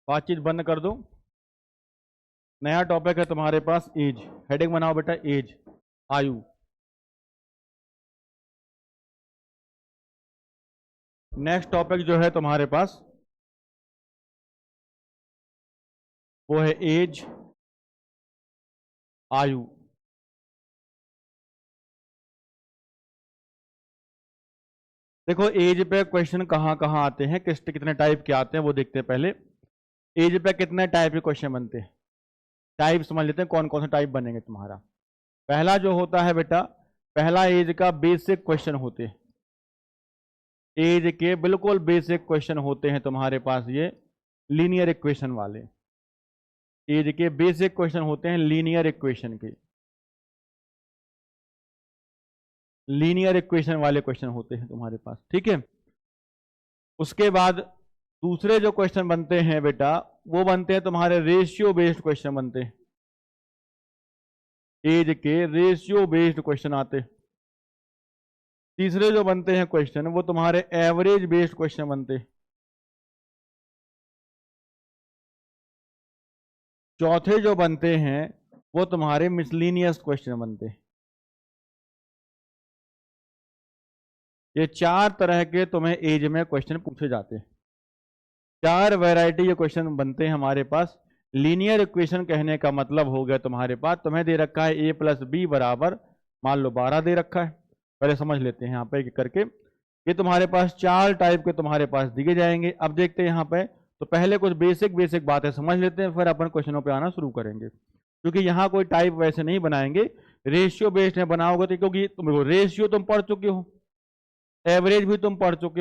बातचीत बंद कर दो। नया टॉपिक है तुम्हारे पास एज। हेडिंग बनाओ बेटा, एज, आयु। नेक्स्ट टॉपिक जो है तुम्हारे पास वो है एज, आयु। देखो एज पे क्वेश्चन कहाँ कहाँ आते हैं, कितने टाइप के आते हैं वो देखते हैं। पहले एज पे कितने टाइप के क्वेश्चन बनते हैं, टाइप समझ लेते हैं कौन कौन सा टाइप बनेंगे तुम्हारा। पहला जो होता है बेटा, पहला एज का बेसिक क्वेश्चन होते हैं। एज के बिल्कुल बेसिक क्वेश्चन होते हैं तुम्हारे पास ये लीनियर इक्वेशन वाले। एज के बेसिक क्वेश्चन होते हैं लीनियर इक्वेशन के, लीनियर इक्वेशन वाले क्वेश्चन होते हैं तुम्हारे पास, ठीक है। उसके बाद दूसरे जो क्वेश्चन बनते हैं बेटा वो बनते हैं तुम्हारे रेशियो बेस्ड क्वेश्चन बनते हैं। एज के रेशियो बेस्ड क्वेश्चन आते हैं। तीसरे जो बनते हैं क्वेश्चन वो तुम्हारे एवरेज बेस्ड क्वेश्चन बनते हैं। चौथे जो बनते हैं वो तुम्हारे मिसलीनियस क्वेश्चन बनते हैं। ये चार तरह के तुम्हें एज में क्वेश्चन पूछे जाते हैं। चार वैरायटी के क्वेश्चन बनते हैं हमारे पास। लीनियर इक्वेशन कहने का मतलब हो गया तुम्हारे पास, तुम्हें दे रखा है ए प्लस बी बराबर मान लो 12 दे रखा है। पहले समझ लेते हैं यहाँ पे करके। ये तुम्हारे पास चार टाइप के तुम्हारे पास दिए जाएंगे। अब देखते हैं यहाँ पे, तो पहले कुछ बेसिक बातें समझ लेते हैं, फिर अपन क्वेश्चनों पे आना शुरू करेंगे। क्योंकि यहाँ कोई टाइप वैसे नहीं बनाएंगे, रेशियो बेस्ड में बनाओगे तो, क्योंकि तुम रेशियो तुम पढ़ चुके हो, एवरेज भी तुम पढ़ चुके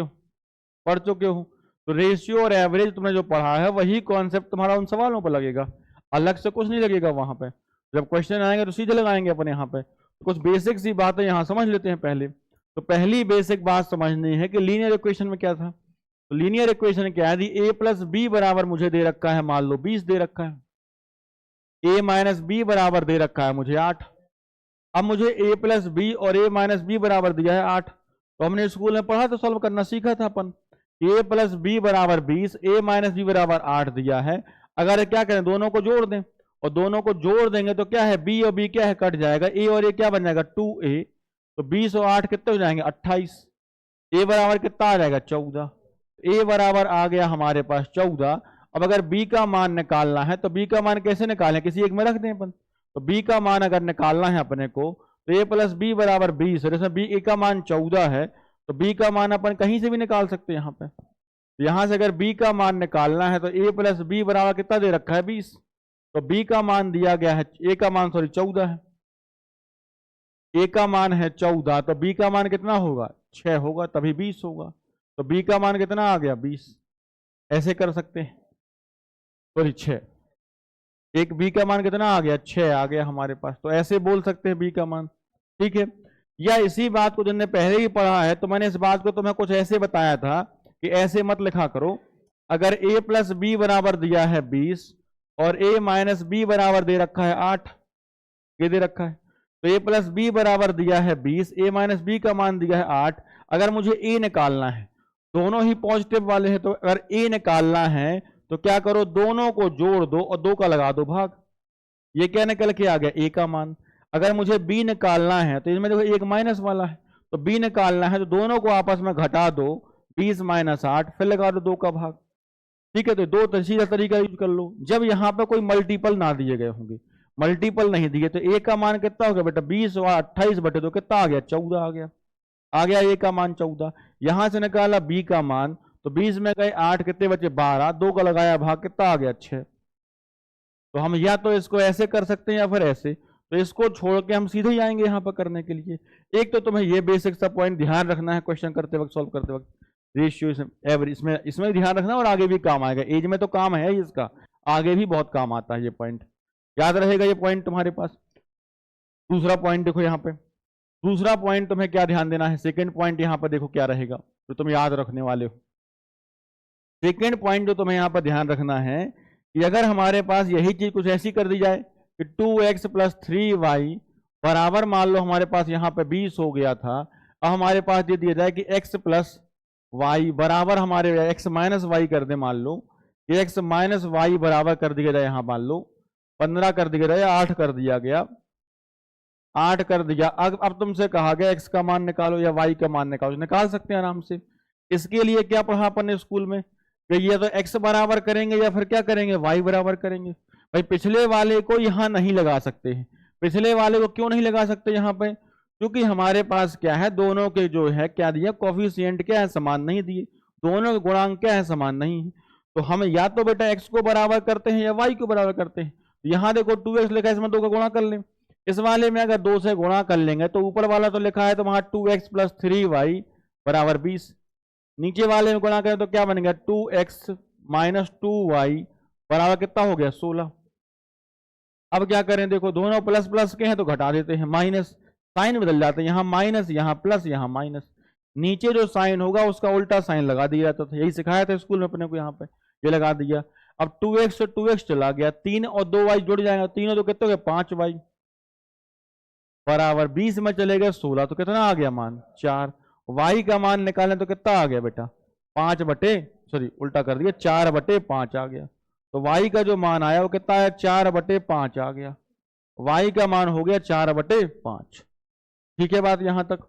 हो। तो रेशियो और एवरेज तुमने जो पढ़ा है वही कॉन्सेप्ट तुम्हारा उन सवालों पर लगेगा, अलग से कुछ नहीं लगेगा वहां पे। जब क्वेश्चन आएंगे तो सीधे लगाएंगे अपन यहाँ पे। तो कुछ बेसिक सी बातें यहाँ समझ लेते हैं पहले। तो पहली बेसिक बात समझनी है कि लीनियर इक्वेशन में क्या था। तो लीनियर इक्वेशन क्या है, ए प्लस बी बराबर मुझे दे रखा है मान लो 20 दे रखा है, ए माइनस बी बराबर दे रखा है मुझे 8। अब मुझे ए प्लस बी और ए माइनस बी बराबर दिया है 8। तो हमने स्कूल में पढ़ा तो सॉल्व करना सीखा था अपन। ए प्लस बी बराबर 20, ए माइनस बी बराबर 8 दिया है। अगर क्या करें, दोनों को जोड़ दें, और दोनों को जोड़ देंगे तो क्या है, बी और बी क्या है, कट जाएगा, ए और ए क्या बन जाएगा 2a। तो 20 और 8 कितने हो जाएंगे 28। ए बराबर कितना आ जाएगा 14। ए बराबर आ गया हमारे पास 14। अब अगर बी का मान निकालना है तो बी का मान कैसे निकालें, किसी एक में रख दें अपन। तो बी का मान अगर निकालना है अपने को तो ए प्लस बी बराबर 20 है, जैसे बी ए का मान 14 है तो बी का मान अपन कहीं से भी निकाल सकते हैं यहाँ पे। यहां से अगर बी का मान निकालना है तो ए प्लस बी बराबर कितना दे रखा है 20। तो बी का मान दिया गया है, ए का मान 14 है, ए का मान है 14, तो बी का मान कितना होगा 6 होगा, तभी 20 होगा। तो बी का मान कितना आ गया 20। ऐसे कर सकते हैं, सॉरी 6। एक बी का मान कितना आ गया 6 आ गया हमारे पास। तो ऐसे बोल सकते हैं बी का मान, ठीक है। या इसी बात को जिनने पहले ही पढ़ा है तो मैंने इस बात को तुम्हें कुछ ऐसे बताया था कि ऐसे मत लिखा करो। अगर a प्लस बी बराबर दिया है 20 और a माइनस बी बराबर दे रखा है 8, ये दे रखा है, तो a प्लस बी बराबर दिया है 20, a माइनस बी का मान दिया है 8। अगर मुझे a निकालना है, दोनों ही पॉजिटिव वाले हैं, तो अगर a निकालना है तो क्या करो, दोनों को जोड़ दो और 2 का लगा दो भाग। ये क्या निकल के आ गया a का मान। अगर मुझे b निकालना है तो इसमें देखो एक माइनस वाला है, तो b निकालना है तो दोनों को आपस में घटा दो, 20 माइनस 8, फिर लगा दो 2 का भाग, ठीक है। तो दो सीधा तरीका यूज कर लो जब यहाँ पे कोई मल्टीपल ना दिए गए होंगे। मल्टीपल नहीं दिए तो a का मान कितना हो गया बेटा 20 और 28 बटे तो कितना आ गया 14 आ गया, a का मान 14। यहां से निकाला b का मान, तो 20 में गए 8, कितने बचे 12, 2 का लगाया भाग, कितना आ गया 6। तो हम या तो इसको ऐसे कर सकते हैं या फिर ऐसे। तो इसको छोड़ के हम सीधे ही आएंगे यहाँ पर करने के लिए। एक तो तुम्हें ये बेसिक सा पॉइंट ध्यान रखना है क्वेश्चन करते वक्त, सॉल्व करते वक्त, रेशियो एवरेज इसमें ध्यान रखना, और आगे भी काम आएगा। एज में तो काम है इसका, आगे भी बहुत काम आता है ये पॉइंट, याद रहेगा ये पॉइंट तुम्हारे पास। दूसरा पॉइंट देखो यहाँ पे, दूसरा पॉइंट तुम्हें क्या ध्यान देना है, सेकेंड पॉइंट यहाँ पर देखो क्या रहेगा तो तुम याद रखने वाले हो। सेकेंड पॉइंट जो तुम्हें यहाँ पर ध्यान रखना है कि अगर हमारे पास यही चीज कुछ ऐसी कर दी जाए कि 2x प्लस 3y बराबर, मान लो हमारे पास यहाँ पे 20 हो गया था, अब हमारे पास ये दिया जाए कि x प्लस वाई बराबर हमारे x माइनस वाई कर दे मान लो, ये x माइनस वाई बराबर कर दिया जाए, यहां मान लो 15 कर दिया जाए, 8 कर दिया गया, 8 कर दिया। अब तुमसे कहा गया x का मान निकालो या y का मान निकालो, निकाल सकते हैं आराम से। इसके लिए क्या पढ़ा अपन ने स्कूल में कि ये तो x बराबर करेंगे या फिर क्या करेंगे, y बराबर करेंगे। भाई पिछले वाले को यहां नहीं लगा सकते हैं। पिछले वाले को क्यों नहीं लगा सकते यहाँ पे, क्योंकि हमारे पास क्या है, दोनों के जो है क्या दिया, कोफिशिएंट क्या है, समान नहीं दिए, दोनों के गुणांक क्या है, समान नहीं है। तो हम या तो बेटा x को बराबर करते हैं या y को बराबर करते हैं। तो यहाँ देखो 2x लिखा है, इसमें 2 का गुणा कर लें। इस वाले में अगर 2 से गुणा कर लेंगे तो ऊपर वाला तो लिखा है तो वहां 2x प्लस 3y बराबर 20, नीचे वाले में गुणा करें तो क्या बनेगा 2x माइनस 2y बराबर कितना हो गया 16। अब क्या करें, देखो दोनों प्लस प्लस के हैं तो घटा देते हैं, माइनस, साइन बदल जाते हैं, यहाँ माइनस यहाँ प्लस यहाँ माइनस, नीचे जो साइन होगा उसका उल्टा साइन लगा दिया जाता था, यही सिखाया था स्कूल में अपने को, यहाँ पे ये लगा दिया। अब 2x से 2x चला गया, 3 और 2y जुड़ जाएगा, 3 और 2 कितने हो गए 5y बराबर 20 में चले गए 16, तो कितना आ गया मान 4। y का मान निकालें तो कितना आ गया बेटा 5 बटे, सॉरी उल्टा कर दिया, 4 बटे 5 आ गया। तो y का जो मान आया वो कितना आया 4 बटे 5 आ गया, y का मान हो गया 4 बटे 5। ठीक है बात यहां तक।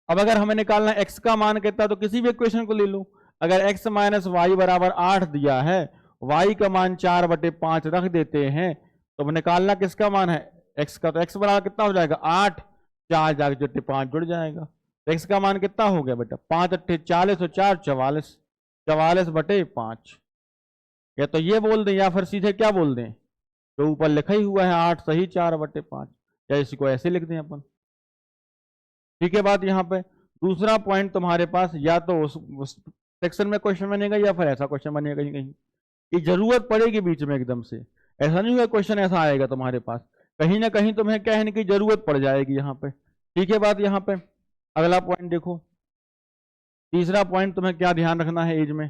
अब अगर हमें निकालना x का मान कितना, तो किसी भी इक्वेशन को ले लो, अगर x माइनस वाई बराबर 8 दिया है, y का मान 4 बटे 5 रख देते हैं, तो निकालना किसका मान है x का, तो x बराबर कितना हो जाएगा 8, 4 जाके 5 जुड़ जाएगा, तो x का मान कितना हो गया बेटा 5 अट्ठे 40 और 4 44, 44 बटे 5। या तो ये बोल दें या फिर सीधे क्या बोल दें, जो ऊपर लिखा ही हुआ है 8 सही 4 बटे 5, या इसी को ऐसे लिख दें अपन। ठीक है बात यहाँ पे। दूसरा पॉइंट तुम्हारे पास या तो उस सेक्शन में क्वेश्चन बनेगा या फिर ऐसा क्वेश्चन बनेगा कहीं कहीं, ये जरूरत पड़ेगी बीच में एकदम से, ऐसा नहीं हुआ क्वेश्चन ऐसा आएगा तुम्हारे पास, कहीं ना कहीं तुम्हें कहने की जरूरत पड़ जाएगी यहाँ पे। ठीक है बात यहाँ पे। अगला पॉइंट देखो, तीसरा पॉइंट तुम्हें क्या ध्यान रखना है एज में,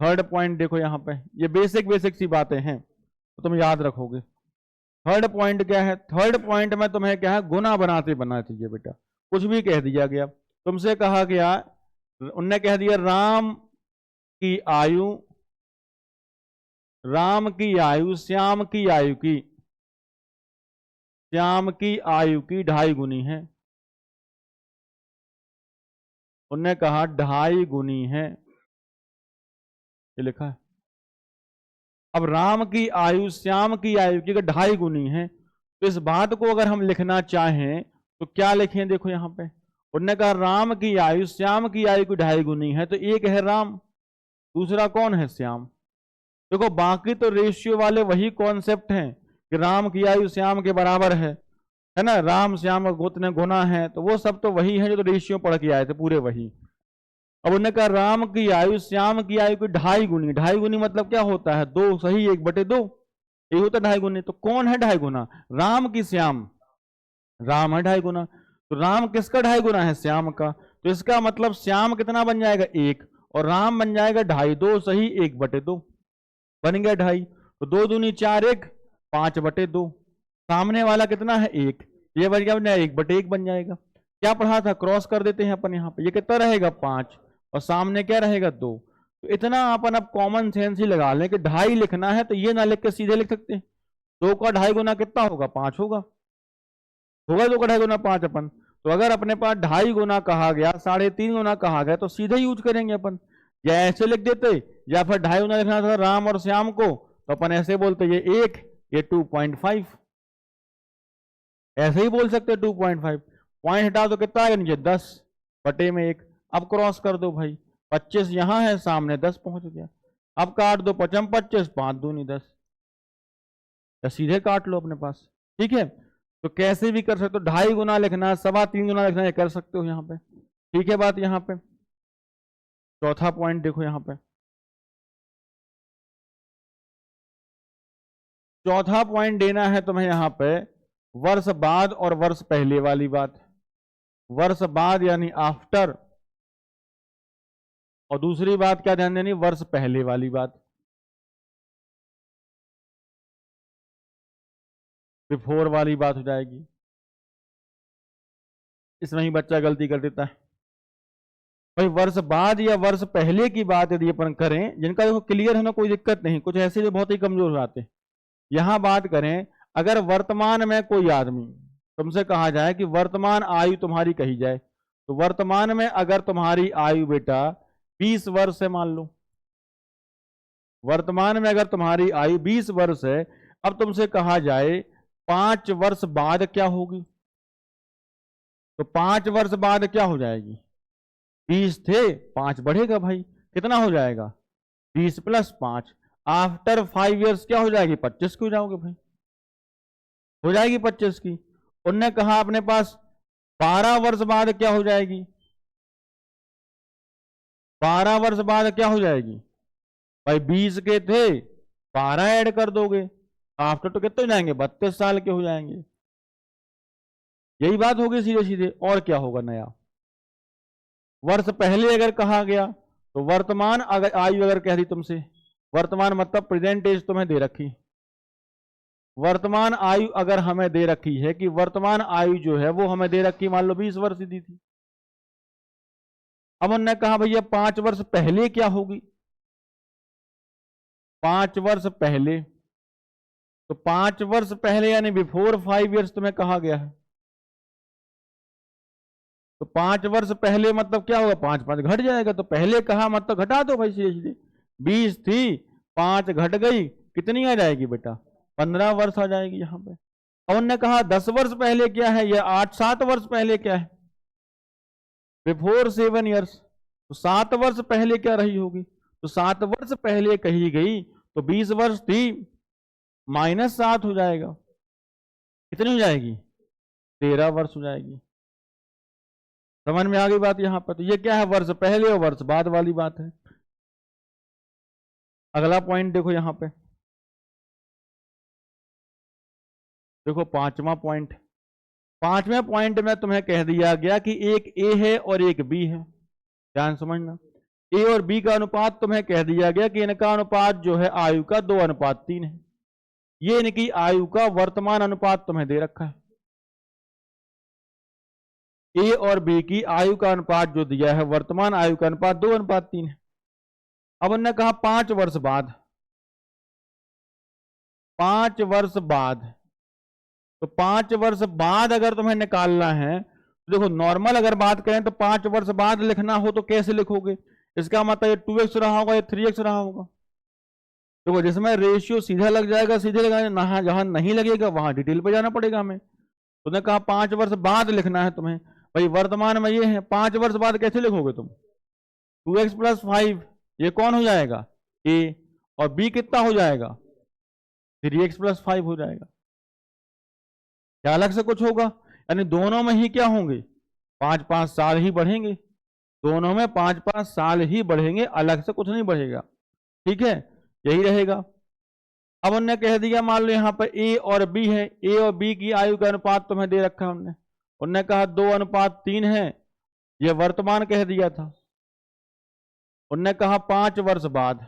थर्ड पॉइंट देखो यहाँ पे, ये बेसिक बेसिक सी बातें हैं तो तुम याद रखोगे। थर्ड पॉइंट क्या है, थर्ड पॉइंट में तुम्हें क्या है गुना बनाते बनना चाहिए बेटा, कुछ भी कह दिया गया, तुमसे कहा गया, उनने कह दिया राम की आयु, राम की आयु श्याम की आयु की, श्याम की आयु की 2.5 गुनी है, उनने कहा 2.5 गुनी है, ये लिखा है। अब राम की आयु श्याम की आयु की अगर 2.5 गुनी है, तो इस बात को अगर हम लिखना चाहें तो क्या लिखें, देखो यहां पे उन्होंने कहा राम की आयु श्याम की आयु की 2.5 गुनी है, तो एक है राम, दूसरा कौन है श्याम। देखो बाकी तो रेशियो वाले वही कॉन्सेप्ट हैं कि राम की आयु श्याम के बराबर है ना, राम श्याम उतने गुना है, तो वो सब तो वही है जो तो रेशियो पढ़ के आए थे पूरे वही। अब उन्होंने कहा राम की आयु श्याम की आयु की 2.5 गुनी, 2.5 गुनी मतलब क्या होता है 2 सही 1 बटे 2, ये होता है 2.5 गुनी। तो कौन है 2.5 गुना, राम की श्याम, राम है 2.5 गुना, तो राम किसका 2.5 गुना है श्याम का, तो इसका मतलब श्याम कितना बन जाएगा 1 और राम बन जाएगा 2.5, 2 सही 1 बटे 2 बन गया 2.5, तो 2 दूनी 4 1 5 बटे 2, सामने वाला कितना है 1, ये बन गया 1 बटे 1 बन जाएगा। क्या पढ़ा था, क्रॉस कर देते हैं अपन यहाँ पे, ये कितना रहेगा 5 और सामने क्या रहेगा 2, तो इतना अपन अब कॉमन सेंस ही लगा लें कि 2.5 लिखना है तो ये ना लिख के सीधे लिख सकते हैं, 2 का 2.5 गुना कितना होगा 5 होगा, 2 का 2.5 गुना 5 अपन, तो अगर अपने पास 2.5 गुना कहा गया 3.5 गुना कहा गया तो सीधे यूज करेंगे अपन, या ऐसे लिख देते, या फिर 2.5 गुना लिखना था राम और श्याम को तो अपन ऐसे बोलते ये 1 ये 2.5, ऐसे ही बोल सकते 2.5, पॉइंट हटाओ तो कितना आएगा नीचे 10 बटे में 1। अब क्रॉस कर दो भाई, 25 यहां है सामने 10 पहुंच गया, अब काट दो 5 25 5 दूनी 10, या सीधे काट लो अपने पास। ठीक है, तो कैसे भी कर सकते हो, 2.5 गुना लिखना 3.25 गुना लिखना ये कर सकते हो यहाँ पे। ठीक है बात यहाँ पे। चौथा पॉइंट देखो यहाँ पे, चौथा पॉइंट देना है तुम्हें यहाँ पे वर्ष बाद और वर्ष पहले वाली बात, वर्ष बाद यानी आफ्टर, और दूसरी बात क्या ध्यान देनी वर्ष पहले वाली बात, बिफोर वाली बात हो जाएगी। इसमें ही बच्चा गलती कर देता है, भाई वर्ष बाद या वर्ष पहले की बात यदि अपन करें, जिनका देखो क्लियर है ना, कोई दिक्कत नहीं, कुछ ऐसे जो बहुत ही कमजोर हो जाते हैं। यहां बात करें, अगर वर्तमान में कोई आदमी तुमसे कहा जाए कि वर्तमान आयु तुम्हारी कही जाए, तो वर्तमान में अगर तुम्हारी आयु बेटा 20 वर्ष है मान लो, वर्तमान में अगर तुम्हारी आयु 20 वर्ष है, अब तुमसे कहा जाए 5 वर्ष बाद क्या होगी, तो 5 वर्ष बाद क्या हो जाएगी, 20 थे 5 बढ़ेगा भाई, कितना हो जाएगा 20 + 5, आफ्टर 5 ईयर्स क्या हो जाएगी 25 की हो जाओगे भाई, हो जाएगी 25 की। उनने कहा अपने पास 12 वर्ष बाद क्या हो जाएगी, 12 वर्ष बाद क्या हो जाएगी भाई, 20 के थे 12 ऐड कर दोगे, आफ्टर तो कितने हो जाएंगे 32 साल के हो जाएंगे। यही बात होगी सीधे सीधे, और क्या होगा नया। वर्ष पहले अगर कहा गया तो वर्तमान अगर आयु अगर कह दी तुमसे, वर्तमान मतलब प्रेजेंट एज तुम्हें दे रखी, वर्तमान आयु अगर हमें दे रखी है कि वर्तमान आयु जो है वो हमें दे रखी मान लो 20 वर्ष दी थी। अब उन्होंने कहा भैया 5 वर्ष पहले क्या होगी, 5 वर्ष पहले, तो 5 वर्ष पहले यानी बिफोर 5 ईयर्स तुम्हें कहा गया है, तो 5 वर्ष पहले मतलब क्या होगा 5 5 घट जाएगा, तो पहले कहा मतलब घटा दो भाई सीधे सीधे, 20 थी 5 घट गई, कितनी आ जाएगी बेटा 15 वर्ष आ जाएगी यहां पे। और उन्होंने कहा 10 वर्ष पहले क्या है, या 8-7 वर्ष पहले क्या है, बिफोर 7 ईयर्स, तो 7 वर्ष पहले क्या रही होगी, तो 7 वर्ष पहले कही गई, तो 20 वर्ष थी -7 हो जाएगा, कितनी हो जाएगी 13 वर्ष हो जाएगी। समझ में आ गई बात यहां पर। तो ये क्या है, वर्ष पहले और वर्ष बाद वाली बात है। अगला पॉइंट देखो यहां पे, देखो 5वां पॉइंट, 5वें पॉइंट में तुम्हें कह दिया गया कि एक ए है और एक बी है, ध्यान समझना, ए और बी का अनुपात तुम्हें कह दिया गया कि इनका अनुपात जो है आयु का 2:3 है। ये इनकी आयु का वर्तमान अनुपात तुम्हें दे रखा है, ए और बी की आयु का अनुपात जो दिया है वर्तमान आयु का अनुपात 2:3 है। अब उन्होंने कहा 5 वर्ष बाद, 5 वर्ष बाद, तो 5 वर्ष बाद अगर तुम्हें निकालना है तो देखो नॉर्मल अगर बात करें तो 5 वर्ष बाद लिखना हो तो कैसे लिखोगे, इसका मतलब ये 2x रहा होगा या 3x रहा होगा, देखो जिसमें रेशियो सीधा लग जाएगा सीधे लगाएगा, जहां नहीं लगेगा वहां डिटेल पे जाना पड़ेगा हमें। तुमने कहा 5 वर्ष बाद लिखना है तुम्हें, भाई वर्तमान में ये है, 5 वर्ष बाद कैसे लिखोगे तुम, 2x + 5, ये कौन हो जाएगा a, और b कितना हो जाएगा 3x + 5 हो जाएगा। क्या अलग से कुछ होगा, यानी दोनों में ही क्या होंगे 5-5 साल ही बढ़ेंगे, दोनों में 5-5 साल ही बढ़ेंगे, अलग से कुछ नहीं बढ़ेगा, ठीक है, यही रहेगा। अब उन्होंने कह दिया मान लो यहाँ पर ए और बी है, ए और बी की आयु का अनुपात तुम्हें दे रखा है उन्होंने कहा 2:3 है, यह वर्तमान कह दिया था। उन्होंने कहा 5 वर्ष बाद,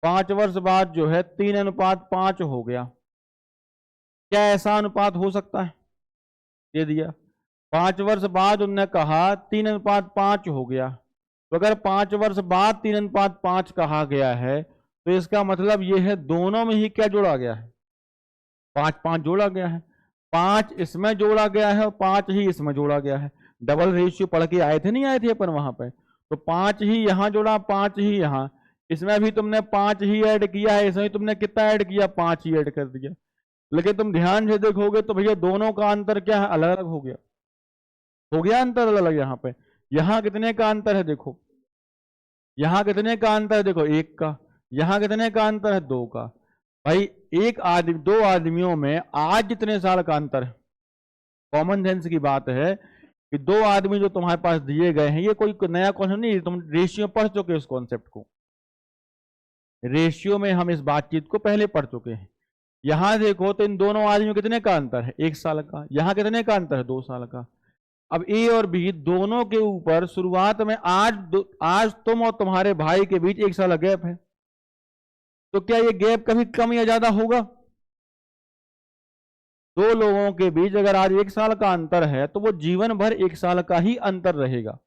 5 वर्ष बाद जो है 3:5 हो गया। क्या ऐसा अनुपात हो सकता है, दे दिया 5 वर्ष बाद उन्होंने कहा 3:5 हो गया, तो अगर 5 वर्ष बाद 3:5 कहा गया है तो इसका मतलब यह है दोनों में ही क्या जोड़ा गया है 5-5 जोड़ा गया है, 5 इसमें जोड़ा गया है और 5 ही इसमें जोड़ा गया है। डबल रेशियो पढ़ के आए थे नहीं आए थे अपन वहां पे, तो 5 ही यहां जोड़ा 5 ही यहां, इसमें भी तुमने 5 ही ऐड किया है, इसमें तुमने कितना ऐड किया 5 ही ऐड कर दिया। लेकिन तुम ध्यान से देखोगे तो भैया दोनों का अंतर क्या है अलग अलग हो गया अंतर अलग अलग। यहाँ पे यहां कितने का अंतर है देखो, यहां कितने का अंतर है देखो 1 का, यहां कितने का अंतर है 2 का। भाई एक आदमी 2 आदमियों में आज जितने साल का अंतर है, कॉमन सेंस की बात है कि 2 आदमी जो तुम्हारे पास दिए गए हैं, ये कोई नया कॉन्सेप्ट नहीं, तुम रेशियो पढ़ चुके हो, इस कॉन्सेप्ट को रेशियो में हम इस बातचीत को पहले पढ़ चुके हैं। यहां देखो तो इन दोनों आदमियों कितने का अंतर है 1 साल का, यहां कितने का अंतर है 2 साल का। अब ए और बी दोनों के ऊपर शुरुआत में आज तुम और तुम्हारे भाई के बीच 1 साल का गैप है, तो क्या ये गैप कभी कम या ज्यादा होगा, 2 लोगों के बीच अगर आज 1 साल का अंतर है तो वो जीवन भर 1 साल का ही अंतर रहेगा।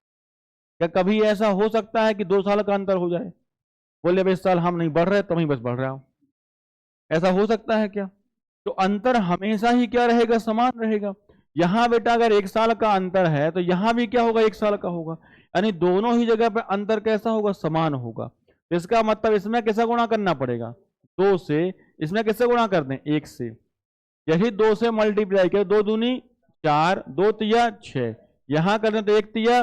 क्या कभी ऐसा हो सकता है कि 2 साल का अंतर हो जाए? बोले भाई इस साल हम नहीं बढ़ रहे, तुम ही बस बढ़ रहे हो, ऐसा हो सकता है क्या? तो अंतर हमेशा ही क्या रहेगा? समान रहेगा। यहां बेटा अगर 1 साल का अंतर है तो यहां भी क्या होगा? 1 साल का होगा, यानी दोनों ही जगह पे अंतर कैसा होगा? समान होगा। इसका मतलब इसमें कैसा गुणा करना पड़ेगा? 2 से। इसमें किससे गुणा कर दें? 1 से। यही 2 से मल्टीप्लाई किया, 2 दूनी 4, 2 तिया 6, यहां कर दें तो 1 तिया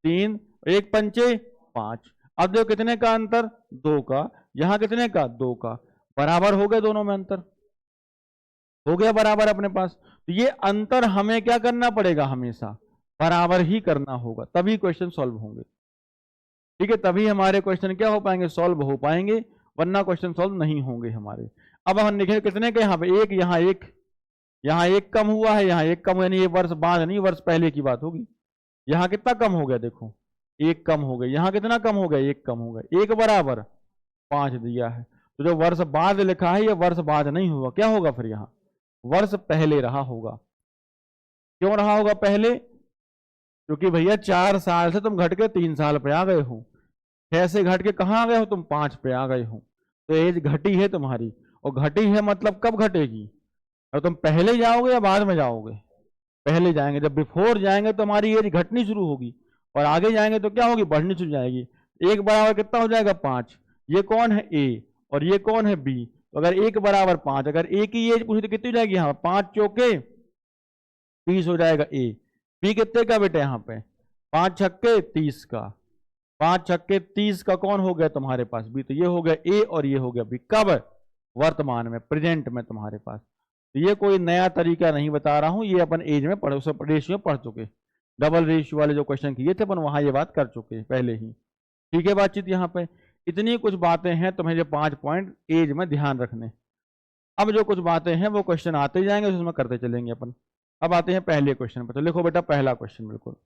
3, 1 पंचे 5। अब देखो कितने का अंतर? 2 का। यहां कितने का? 2 का। बराबर हो गए दोनों में अंतर, हो गया बराबर अपने पास। तो ये अंतर हमें क्या करना पड़ेगा? हमेशा बराबर ही करना होगा, तभी क्वेश्चन सॉल्व होंगे। ठीक है, तभी हमारे क्वेश्चन क्या हो पाएंगे? सॉल्व हो पाएंगे, वरना क्वेश्चन सॉल्व नहीं होंगे हमारे। अब हम देखें कितने के यहाँ पे? 1, यहाँ 1, यहाँ 1 कम हुआ है, यहाँ 1 कम, यानी ये वर्ष बाद नहीं, वर्ष पहले की बात होगी। यहाँ कितना कम हो गया? देखो 1 कम हो गया। यहाँ कितना कम हो गया? 1 कम हो गया। 1 बराबर 5 दिया है, तो जो वर्ष बाद लिखा है ये वर्ष बाद नहीं हुआ, क्या होगा फिर? यहाँ वर्ष पहले रहा होगा। क्यों रहा होगा पहले? क्योंकि भैया 4 साल से तुम घट के 3 साल पे आ गए हो, 6 से घट के कहाँ आ गए हो? तुम 5 पे आ गए हो, तो एज घटी है तुम्हारी। और घटी है मतलब कब घटेगी? और तुम पहले जाओगे या बाद में जाओगे? पहले जाएंगे। जब बिफोर जाएंगे तो हमारी एज घटनी शुरू होगी, और आगे जाएंगे तो क्या होगी? बढ़नी शुरू जाएगी। 1 बराबर कितना हो जाएगा? 5। ये कौन है? ए, और ये कौन है? बी। तो अगर 1 बराबर 5, अगर ए की एज पूछी तो कितनी हो जाएगी? यहाँ 5 चौके 30 हो जाएगा ए। बी कितने का बेटे? यहाँ पे 5 छक्के 30 का। 5 छक्के 30 का कौन हो गया तुम्हारे पास? बी। तो ये हो गया ए और ये हो गया बी। कब? वर्तमान में, प्रेजेंट में तुम्हारे पास। तो ये कोई नया तरीका नहीं बता रहा हूं, ये अपन एज में पढ़े, रेशियो पढ़ चुके। डबल रेशियो वाले जो क्वेश्चन किए थे अपन, वहां ये बात कर चुके पहले ही। ठीक है बातचीत यहाँ पे। इतनी कुछ बातें हैं तुम्हें जो 5 पॉइंट एज में ध्यान रखने। अब जो कुछ बातें हैं वो क्वेश्चन आते जाएंगे, उसमें करते चलेंगे अपन। अब आते हैं पहले क्वेश्चन पर। तो लिखो बेटा पहला क्वेश्चन, बिल्कुल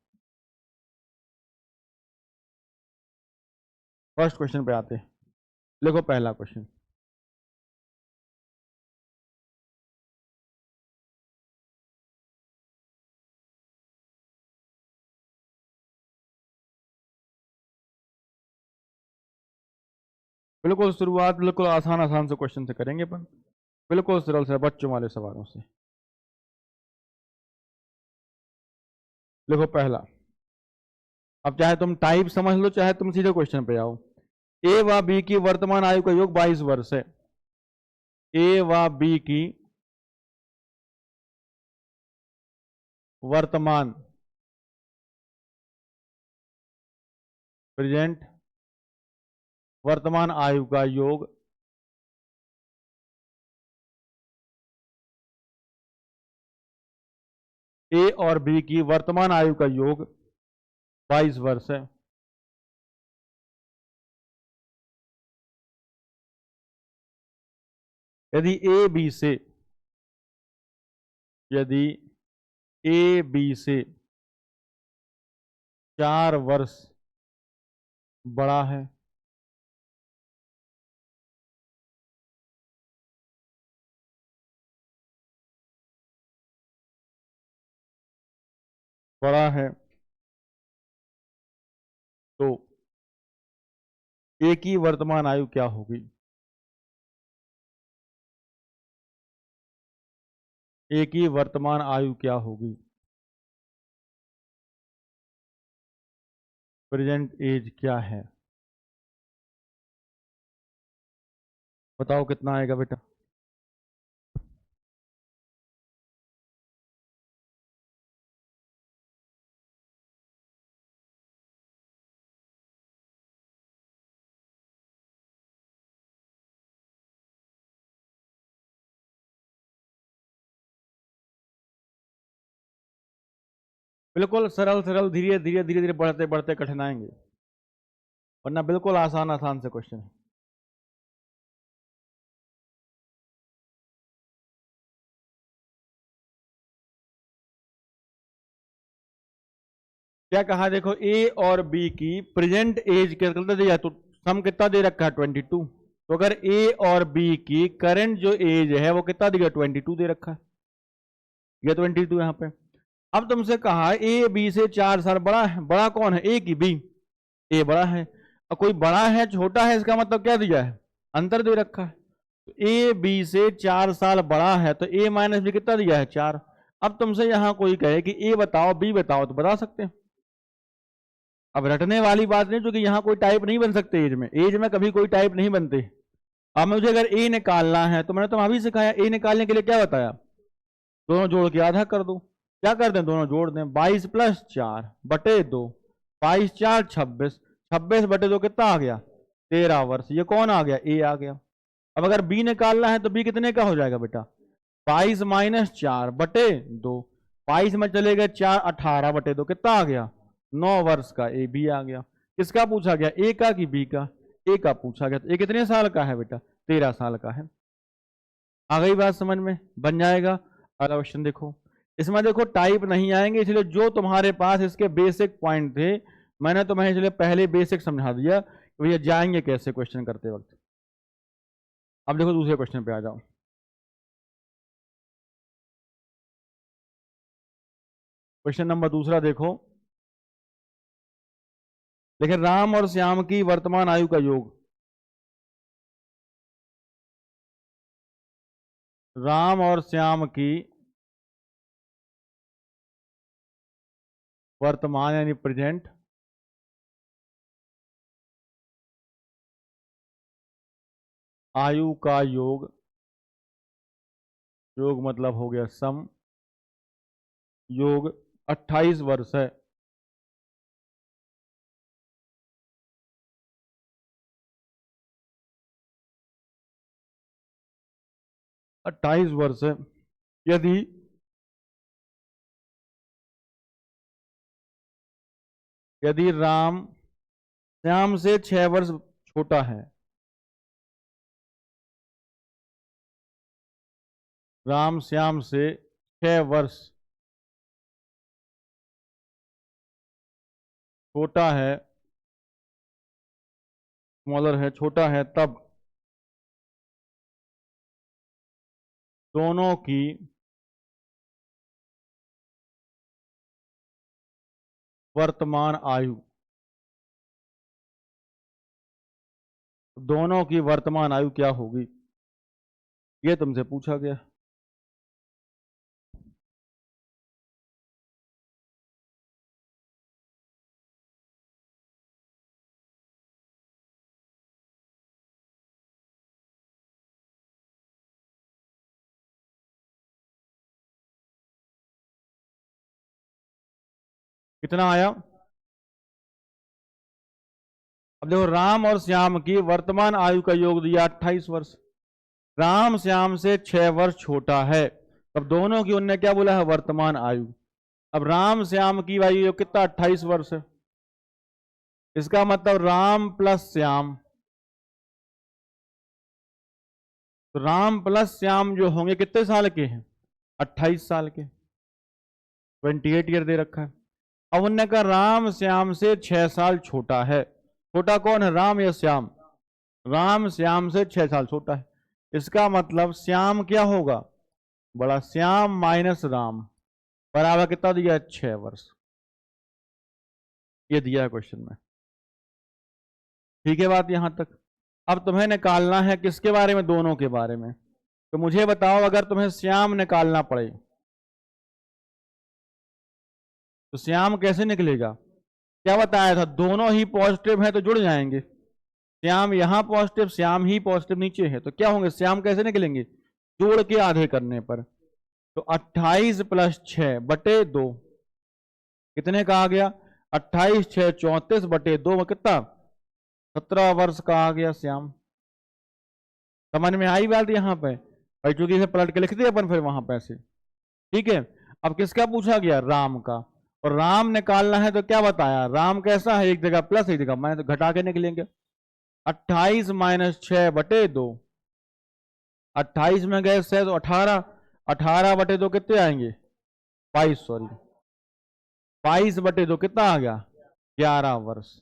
फर्स्ट क्वेश्चन पे आते हैं। लिखो पहला क्वेश्चन। बिल्कुल शुरुआत बिल्कुल आसान आसान से क्वेश्चन से करेंगे अपन, बिल्कुल सरल से बच्चों वाले सवालों से। लिखो पहला। अब चाहे तुम टाइप समझ लो, चाहे तुम सीधे क्वेश्चन पे आओ। ए व बी की वर्तमान आयु का योग 22 वर्ष है। ए व बी की वर्तमान, प्रेजेंट, वर्तमान आयु का योग ए और बी की वर्तमान आयु का योग 22 वर्ष है। यदि ए बी से, यदि ए बी से 4 वर्ष बड़ा है, बड़ा है, तो ए की वर्तमान आयु क्या होगी? ए की वर्तमान आयु क्या होगी? प्रेजेंट एज क्या है? बताओ कितना आएगा बेटा? बिल्कुल सरल सरल, धीरे धीरे धीरे धीरे बढ़ते बढ़ते कठिन आएंगे, वरना बिल्कुल आसान आसान से क्वेश्चन है। क्या कहा? देखो ए और बी की प्रेजेंट एज कैलकुलेट दिया, तो सम कितना दे रखा है? 22। तो अगर ए और बी की करंट जो एज है वो कितना दिया? 22 दे रखा है, ये 22 यहां पे। अब तुमसे कहा ए बी से 4 साल बड़ा है, बड़ा कौन है? ए की बी। ए बड़ा है, और कोई बड़ा है छोटा है, इसका मतलब क्या दिया है, अंतर दे रखा है। तो ए बी से 4 साल बड़ा है, तो ए माइनस बी कितना दिया है, 4। अब तुमसे यहां कोई कहे कि ए बताओ बी बताओ, तो बता सकते हैं। अब रटने वाली बात नहीं, क्योंकि यहाँ कोई टाइप नहीं बन सकते एज में कभी कोई टाइप नहीं बनते। अब मुझे अगर ए निकालना है तो मैंने तो अभी सिखाया, ए निकालने के लिए क्या बताया, दोनों जोड़ के आधा कर दो। क्या कर दें, दोनों जोड़ दें, 22 + 4 बटे 2, 22 4 26, 26 बटे 2 कितना आ गया, 13 वर्ष। ये कौन आ गया, ए आ गया। अब अगर बी निकालना है तो बी कितने का हो जाएगा बेटा, 22 - 4 बटे 2, 22 में चले गए 4, 18 बटे 2 कितना आ गया, 9 वर्ष का। ए बी आ गया। किसका पूछा गया, ए का कि बी का, ए का पूछा गया। तो ए कितने साल का है बेटा, 13 साल का है। आ गई बात समझ में, बन जाएगा। अगला क्वेश्चन देखो, इसमें देखो टाइप नहीं आएंगे, इसलिए जो तुम्हारे पास इसके बेसिक पॉइंट थे मैंने तुम्हें इसलिए पहले बेसिक समझा दिया कि भैया जाएंगे कैसे क्वेश्चन करते वक्त। अब देखो दूसरे क्वेश्चन पे आ जाओ। क्वेश्चन नंबर दूसरा देखो, लेकिन राम और श्याम की वर्तमान आयु का योग। राम और श्याम की वर्तमान यानी प्रेजेंट आयु का योग, योग मतलब हो गया सम, योग 28 वर्ष है। अट्ठाईस वर्ष है। यदि यदि राम श्याम से 6 वर्ष छोटा है, राम श्याम से 6 वर्ष छोटा है, स्मॉलर है, छोटा है, तब दोनों की वर्तमान आयु, दोनों की वर्तमान आयु क्या होगी, ये तुमसे पूछा गया। कितना आया, अब देखो राम और श्याम की वर्तमान आयु का योग दिया 28 वर्ष। राम श्याम से 6 वर्ष छोटा है, तब दोनों की उनने क्या बोला है, वर्तमान आयु। अब राम श्याम की आयु कितना, 28 वर्ष है। इसका मतलब राम प्लस श्याम, तो राम प्लस श्याम जो होंगे कितने साल के हैं, 28 साल के, 28 ईयर दे रखा है। अब उनने कहा राम श्याम से 6 साल छोटा है। छोटा कौन है, राम या श्याम, राम श्याम से 6 साल छोटा है। इसका मतलब श्याम क्या होगा, बड़ा, श्याम माइनस राम बराबर कितना दिया है, 6 वर्ष। ये दिया है क्वेश्चन में, ठीक है बात यहां तक। अब तुम्हें निकालना है किसके बारे में, दोनों के बारे में। तो मुझे बताओ अगर तुम्हें श्याम निकालना पड़े तो श्याम कैसे निकलेगा, क्या बताया था, दोनों ही पॉजिटिव है तो जुड़ जाएंगे। श्याम यहां पॉजिटिव, श्याम ही पॉजिटिव नीचे है, तो क्या होंगे, श्याम कैसे निकलेंगे, जोड़ के आधे करने पर। तो 28 + 6 बटे 2 कितने का आ गया, 28 6 34 बटे 2 में कितना, 17 वर्ष का आ गया श्याम। समझ में आई बात यहां पे भाई, चूंकि इसे पलट के लिख दिया अपन फिर वहां पे ऐसे, ठीक है। अब किसका पूछा गया, राम का, और राम निकालना है तो क्या बताया, राम कैसा है, एक जगह प्लस एक जगह माइनस, तो घटा के निकलेंगे। 28 - 6 बटे 2, 28 में गए 6 तो 18, 18 बटे 2 कितने आएंगे, 22, सॉरी 22 बटे 2 कितना आ गया, 11 वर्ष।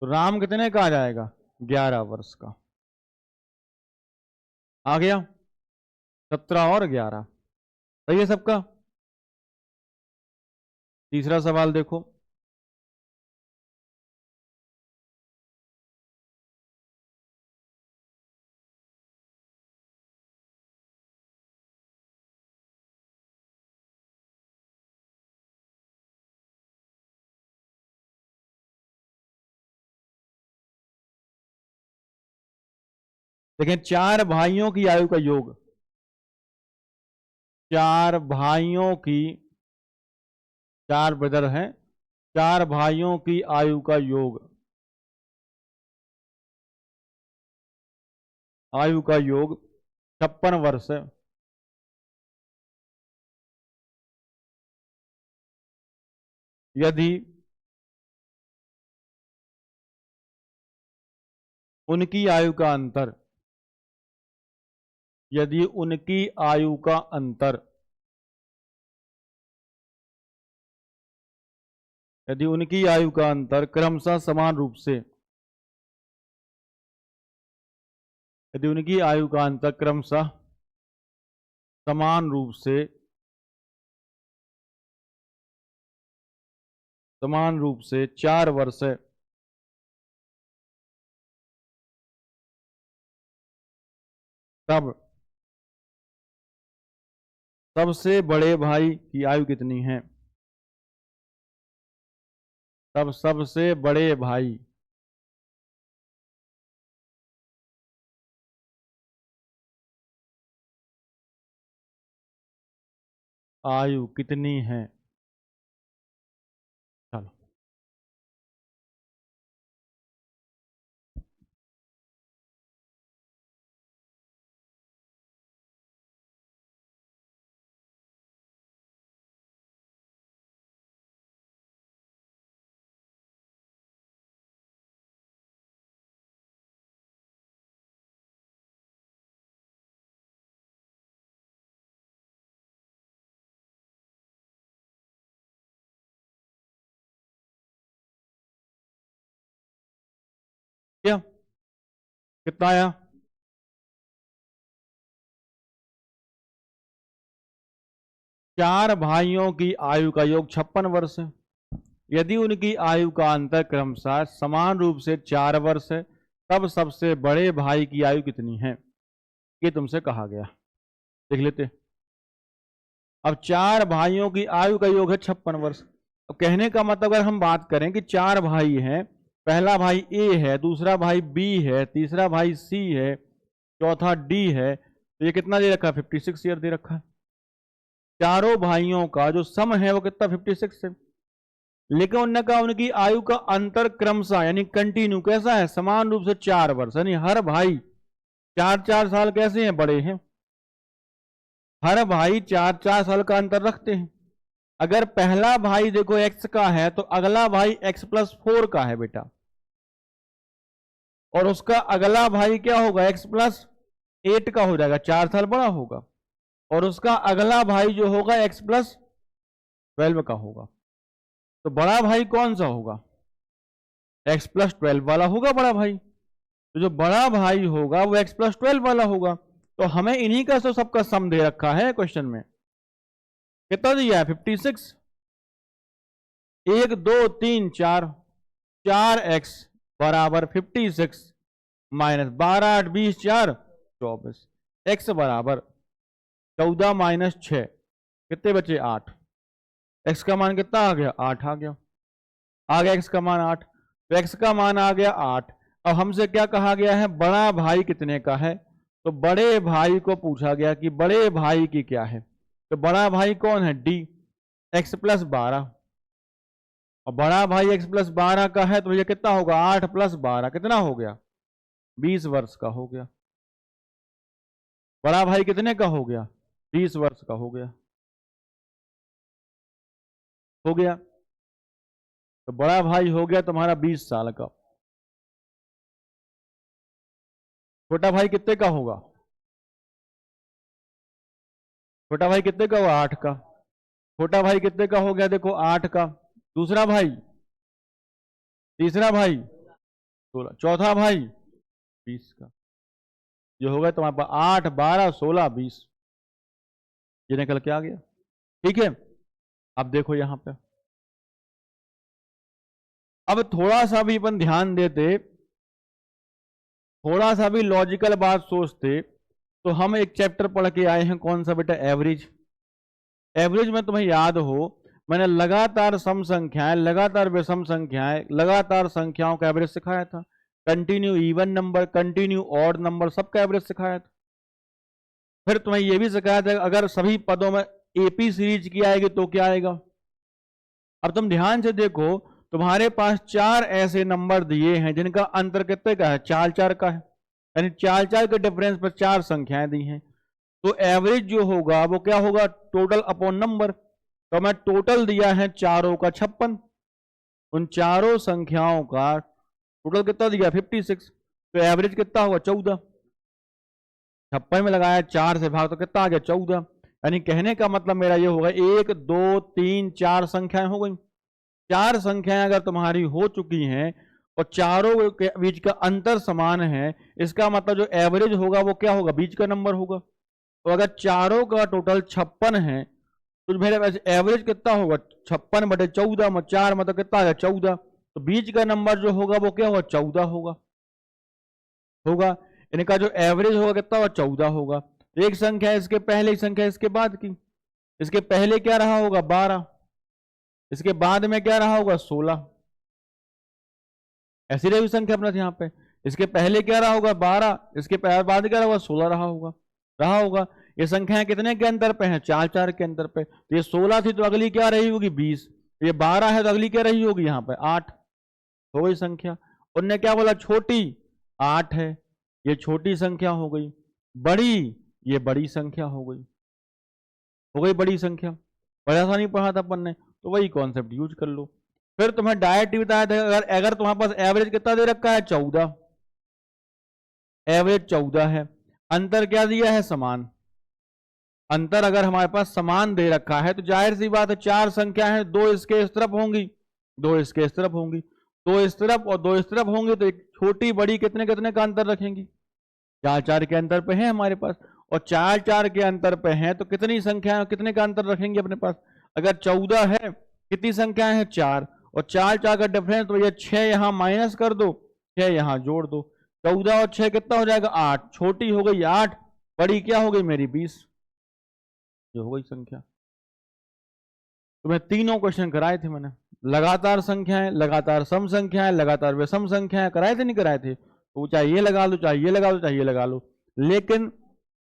तो राम कितने का आ जाएगा, 11 वर्ष का आ गया। 17 और 11 सही है सबका। तीसरा सवाल देखो, लेकिन 4 भाइयों की आयु का योग, 4 भाइयों की, 4 ब्रदर हैं, 4 भाइयों की आयु का योग, आयु का योग 56 वर्ष है। यदि उनकी आयु का अंतर, यदि उनकी आयु का अंतर, यदि उनकी आयु का अंतर क्रमशः समान रूप से, यदि उनकी आयु का अंतर क्रमशः समान रूप से, समान रूप से 4 वर्ष है, तब सबसे बड़े भाई की आयु कितनी है? तब सबसे बड़े भाई आयु कितनी है? चलो क्या कितना आया? चार भाइयों की आयु का योग 56 वर्ष है। यदि उनकी आयु का अंतर क्रमशः समान रूप से 4 वर्ष है, तब सबसे बड़े भाई की आयु कितनी है? ये तुमसे कहा गया, देख लेते। अब 4 भाइयों की आयु का योग है 56 वर्ष। अब कहने का मतलब अगर हम बात करें कि 4 भाई हैं, पहला भाई ए है, दूसरा भाई बी है, तीसरा भाई सी है, चौथा डी है, तो ये कितना दे रखा है? 56 ईयर दे रखा है। चारों भाइयों का जो सम है वो कितना? 56 है। लेकिन उन्होंने कहा उनकी आयु का अंतर क्रमशः यानी कंटिन्यू कैसा है? समान रूप से 4 वर्ष, यानी हर भाई 4-4 साल कैसे हैं? बड़े हैं। हर भाई 4-4 साल का अंतर रखते हैं। अगर पहला भाई देखो x का है तो अगला भाई x+4 का है बेटा, और उसका अगला भाई क्या होगा? x+8 का हो जाएगा, 4 साल बड़ा होगा, और उसका अगला भाई जो होगा x+12 का होगा। तो बड़ा भाई कौन सा होगा? x+12 वाला होगा बड़ा भाई। तो जो बड़ा भाई होगा वो x+12 वाला होगा। तो हमें इन्हीं का तो सबका सम दे रखा है क्वेश्चन में। कितना दिया है? 56। 1 2 3 4, 4x बराबर 56 माइनस 12 8 20 4 24, x बराबर 14 माइनस 6, कितने बचे? 8। x का मान कितना आ गया? 8 आ गया। आ गया x का मान 8। तो x का मान आ गया 8। अब हमसे क्या कहा गया है? बड़ा भाई कितने का है? तो बड़े भाई को पूछा गया कि बड़े भाई की क्या है। तो बड़ा भाई कौन है? D, x+12। और बड़ा भाई x+12 का है तो ये कितना होगा? 8+12 कितना हो गया? 20 वर्ष का हो गया। बड़ा भाई कितने का हो गया? 20 वर्ष का हो गया। हो गया। तो बड़ा भाई हो गया तुम्हारा 20 साल का। छोटा भाई कितने का होगा? छोटा भाई कितने का हुआ? 8 का। छोटा भाई कितने का हो गया? देखो 8 का। दूसरा भाई, तीसरा भाई 16, चौथा भाई 20 का। ये हो गया तुम्हारे पास 8 12 16 20, ये निकल के आ गया। ठीक है। अब देखो यहां पे, अब थोड़ा सा भी अपन ध्यान देते, थोड़ा सा भी लॉजिकल बात सोचते, तो हम एक चैप्टर पढ़ के आए हैं, कौन सा बेटा? एवरेज। एवरेज में तुम्हें याद हो मैंने लगातार सम संख्याएं, लगातार विषम संख्याएं, लगातार संख्याओं का एवरेज सिखाया था। Continue even number, continue odd number, सबका एवरेज सिखाया था। फिर तुम्हें यह भी सिखाया था अगर सभी पदों में एपी सीरीज की आएगी तो क्या आएगा। अब तुम ध्यान से देखो, तुम्हारे पास 4 ऐसे नंबर दिए हैं जिनका अंतर कितने का है, 4-4 का है, यानी 4-4 के डिफरेंस पर 4 संख्याएं दी हैं। तो एवरेज जो होगा वो क्या होगा, टोटल अपॉन नंबर। तो मैं टोटल दिया है चारों का 56, उन चारों संख्याओं का टोटल कितना दिया 56, तो एवरेज कितना होगा 14। 56 में लगाया 4 से भाग तो कितना आ गया 14। यानी कहने का मतलब मेरा ये होगा 1 2 3 4 संख्याएं हो गई। 4 संख्याएं अगर तुम्हारी हो चुकी हैं और चारों के बीच का अंतर समान है, इसका मतलब जो एवरेज होगा वो क्या होगा, बीच का नंबर होगा। तो अगर चारों का टोटल 56 है तो मेरे पास एवरेज कितना होगा 56/14 में 4 मतलब कितना आ गया 14। तो बीच का नंबर जो होगा वो क्या होगा 14 होगा। इनका जो एवरेज होगा कितना होगा 14 होगा। एक संख्या इसके पहले, एक संख्या इसके बाद की। इसके पहले क्या रहा होगा 12, इसके बाद में क्या रहा होगा 16। ऐसी रही संख्या अपना यहाँ पे, इसके पहले क्या रहा होगा 12, इसके बाद क्या रहा होगा 16 रहा होगा। ये संख्याएं कितने के अंतर पे हैं, 4-4 के अंतर पे। तो ये 16 थी तो अगली क्या रही होगी 20, ये 12 है तो अगली क्या रही होगी यहाँ पे 8 हो गई संख्या। उनने क्या बोला छोटी 8 है, ये छोटी संख्या हो गई। बड़ी, ये बड़ी संख्या हो गई बड़ी संख्या। बड़ा सा नहीं पढ़ा था अपन ने, तो वही कॉन्सेप्ट यूज कर लो। फिर तुम्हें डायरेक्ट बताया था अगर तुम्हारे पास एवरेज कितना दे रखा है 14, एवरेज 14 है, अंतर क्या दिया है समान। अंतर अगर हमारे पास समान दे रखा है तो जाहिर सी बात है 4 संख्या है, 2 इसके इस तरफ होंगी, 2 इसके इस तरफ होंगी, 2 इस तरफ और 2 इस तरफ होंगी, तो एक छोटी बड़ी कितने कितने का अंतर रखेंगी, 4-4 के अंतर पे है हमारे पास। और 4-4 के अंतर पे है तो कितनी संख्या कितने का अंतर रखेंगे अपने पास। अगर 14 है, कितनी संख्याएं हैं 4, और 4-4 का डिफरेंस, तो ये 6 यहां माइनस कर दो, 6 यहां जोड़ दो, 14 और 6 कितना हो जाएगा 8, छोटी हो गई 8, बड़ी क्या हो गई मेरी 20, ये हो गई संख्या। तो मैं तीनों क्वेश्चन कराए थे मैंने, लगातार संख्याएं, लगातार सम संख्याएं, लगातार विषम संख्याएं, कराए े नहीं कराए थे। तो चाहे ये लगा लो, चाहे ये लगा लो, चाहे ये लगा लो, लेकिन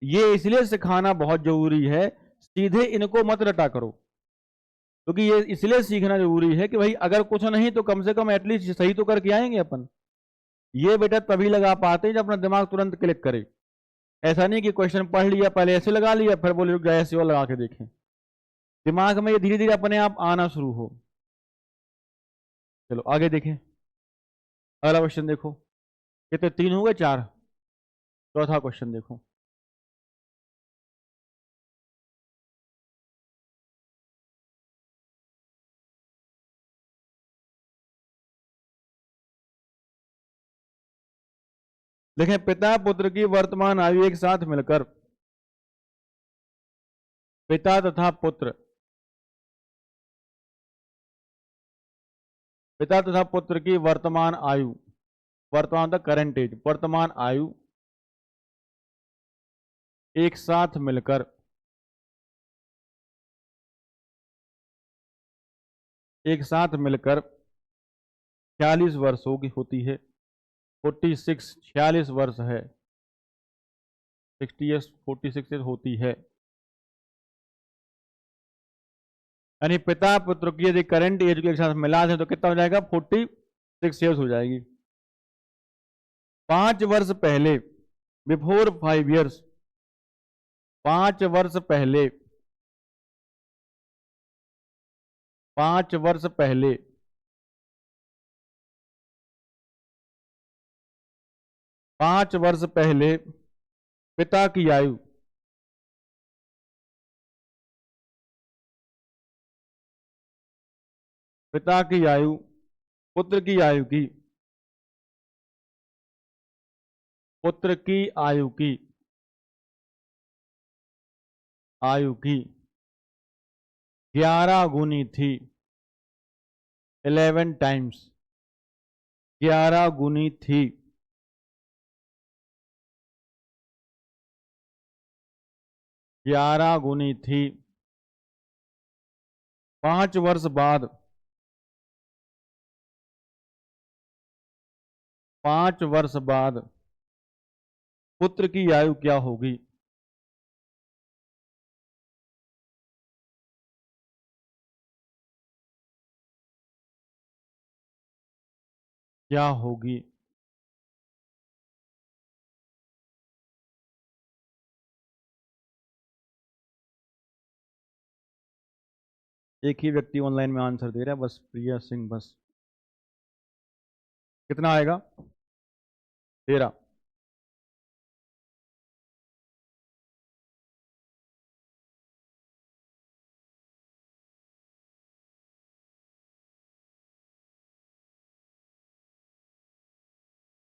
ये इसलिए सिखाना बहुत जरूरी है, सीधे इनको मत रटा करो, क्योंकि ये इसलिए सीखना जरूरी है कि भाई अगर कुछ नहीं तो कम से कम एटलीस्ट सही तो करके आएंगे अपन। ये बेटा तभी लगा पाते हैं जब अपना दिमाग तुरंत क्लिक करे। ऐसा नहीं कि क्वेश्चन पढ़ लिया पहले ऐसे लगा लिया फिर बोले रुक जाए ऐसे और लगा के देखें, दिमाग में ये धीरे धीरे अपने आप आना शुरू हो। चलो आगे देखें, अगला क्वेश्चन देखो, कितने 3 हो गए 4। चौथा क्वेश्चन देखो, देखें पिता पुत्र की वर्तमान आयु एक साथ मिलकर, पिता तथा पुत्र, पिता तथा पुत्र की वर्तमान आयु, वर्तमान द करंट एज, वर्तमान आयु एक साथ मिलकर एक साथ मिलकर 46 वर्षों की होती है। 46 46 वर्ष है, 60 ईयर्स 46 होती है। यानी पिता पुत्र की यदि करंट एज के साथ मिला दें तो कितना हो जाएगा 46 ईयर्स हो जाएगी। 5 वर्ष पहले, बिफोर 5 ईयर्स, 5 वर्ष पहले, 5 वर्ष पहले 5 वर्ष पहले पिता की आयु, पिता की आयु पुत्र की आयु की, पुत्र की आयु की, आयु की 11 गुनी थी, 11 टाइम्स, 11 गुनी थी। 11 गुनी थी। 5 वर्ष बाद 5 वर्ष बाद पुत्र की आयु क्या होगी? क्या होगी? एक ही व्यक्ति ऑनलाइन में आंसर दे रहा है, बस प्रिया सिंह। बस कितना आएगा? 13।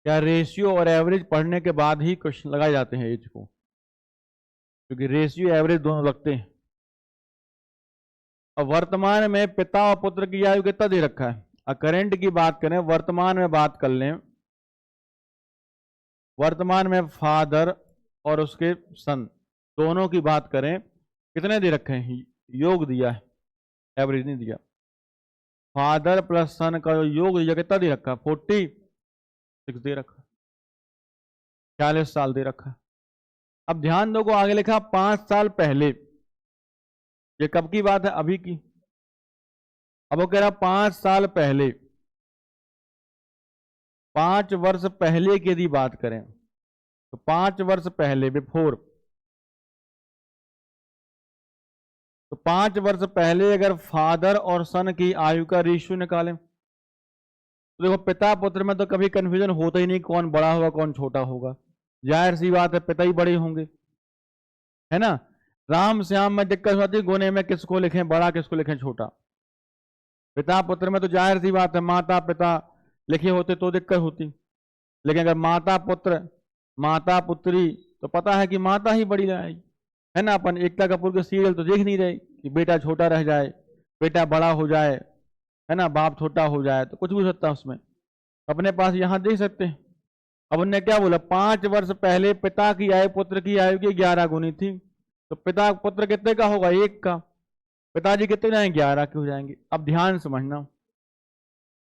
क्या रेशियो और एवरेज पढ़ने के बाद ही क्वेश्चन लगाए जाते हैं एज को? क्योंकि रेशियो एवरेज दोनों लगते हैं। अब वर्तमान में पिता और पुत्र की आयु कितना दे रखा है? करंट की बात करें, वर्तमान में बात कर लें, वर्तमान में फादर और उसके सन दोनों की बात करें, कितने दे रखे हैं? योग दिया है, एवरेज नहीं दिया। फादर प्लस सन का जो योग दिया कितना दे रखा? 46 दे रखा, 40 साल दे रखा। अब ध्यान दो, को आगे लिखा 5 साल पहले। ये कब की बात है? अभी की। अब वो कह रहा 5 साल पहले, 5 वर्ष पहले की यदि बात करें तो 5 वर्ष पहले, बिफोर, तो 5 वर्ष पहले अगर फादर और सन की आयु का रेशियो निकालें तो देखो, पिता पुत्र में तो कभी कंफ्यूजन होता ही नहीं, कौन बड़ा होगा कौन छोटा होगा। जाहिर सी बात है, पिता ही बड़े होंगे, है ना। राम श्याम में दिक्कत होती है, गोने में किसको लिखें बड़ा, किसको लिखें छोटा। पिता पुत्र में तो जाहिर सी बात है, माता पिता लिखे होते तो दिक्कत होती, लेकिन अगर माता पुत्र, माता पुत्री, तो पता है कि माता ही बड़ी रहेगी, है ना। अपन एकता कपूर के सीरियल तो देख नहीं रहे कि बेटा छोटा रह जाए, बेटा बड़ा हो जाए, है ना, बाप छोटा हो जाए, तो कुछ भी हो सकता है उसमें। अपने पास यहां देख सकते हैं। अब उन्होंने क्या बोला? 5 वर्ष पहले पिता की आयु पुत्र की आयु की 11 गुनी थी, तो पिता पुत्र कितने का होगा? 1 का। पिताजी कितने जाएंगे? 11 के हो जाएंगे। अब ध्यान समझना,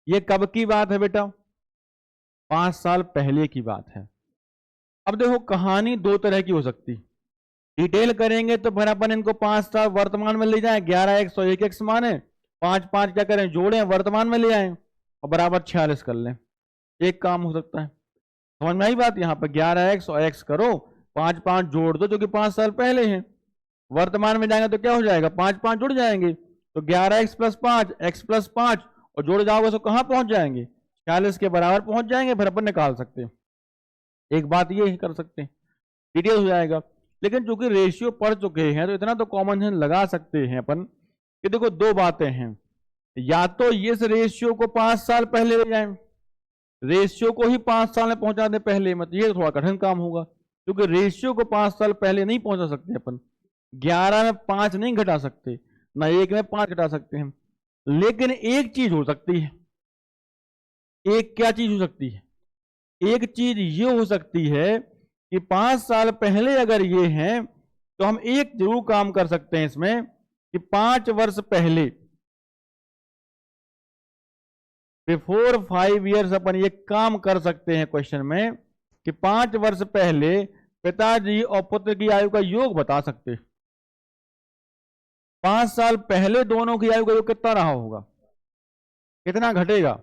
ये कब की बात है बेटा? 5 साल पहले की बात है। अब देखो, कहानी 2 तरह की हो सकती, डिटेल करेंगे तो फिर अपन इनको 5 साल वर्तमान में ले जाएं, 11x और 1x माने, 5 5 क्या करें, जोड़ें, वर्तमान में ले आए और बराबर 46 कर लें। एक काम हो सकता है, समझ में आई बात? यहाँ पर 11x और x करो, 5 5 जोड़ दो, जो कि 5 साल पहले हैं। वर्तमान में जाएंगे तो क्या हो जाएगा? 5 5 जुड़ जाएंगे, तो 11x + 5 x + 5 और जोड़ जाओगे तो कहां पहुंच जाएंगे? 46 के बराबर पहुंच जाएंगे। फिर अपन निकाल सकते हैं, एक बात ये कर सकते हैं, डिटेल हो जाएगा। लेकिन चूंकि रेशियो पढ़ चुके हैं तो इतना तो कॉमन सेंस लगा सकते हैं अपन कि देखो 2 बातें हैं, या तो इस रेशियो को 5 साल पहले ले जाएं, रेशियो को ही 5 साल में पहुंचा दें पहले, मतलब ये थोड़ा कठिन काम होगा, क्योंकि रेशियो को 5 साल पहले नहीं पहुंचा सकते अपन। 11 में 5 नहीं घटा सकते, ना 1 में 5 घटा सकते हैं। लेकिन एक चीज हो सकती है, एक क्या चीज हो सकती है? एक चीज ये हो सकती है कि 5 साल पहले अगर ये हैं तो हम एक जरूर काम कर सकते हैं इसमें कि 5 वर्ष पहले, बिफोर 5 ईयर्स, अपन ये काम कर सकते हैं क्वेश्चन में कि 5 वर्ष पहले पिताजी और पुत्र की आयु का योग बता सकते। 5 साल पहले दोनों की आयु का योग कितना रहा होगा? कितना घटेगा?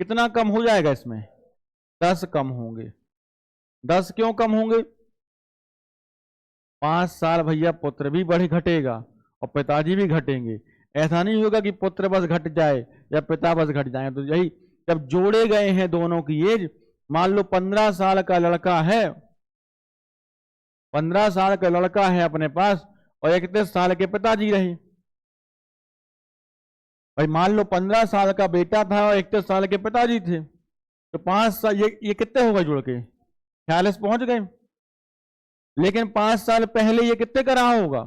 कितना कम हो जाएगा इसमें? 10 कम होंगे। 10 क्यों कम होंगे? 5 साल भैया पुत्र भी बढ़े घटेगा और पिताजी भी घटेंगे। ऐसा नहीं होगा कि पुत्र बस घट जाए या पिता बस घट जाए। तो यही जब जोड़े गए हैं दोनों की एज, मान लो 15 साल का लड़का है, 15 साल का लड़का है अपने पास और 31 साल के पिताजी रहे। भाई मान लो 15 साल का बेटा था और 31 साल के पिताजी थे, तो 5 साल ये कितने हो गए जुड़ के? 46 पहुंच गए। लेकिन 5 साल पहले ये कितने का रहा होगा?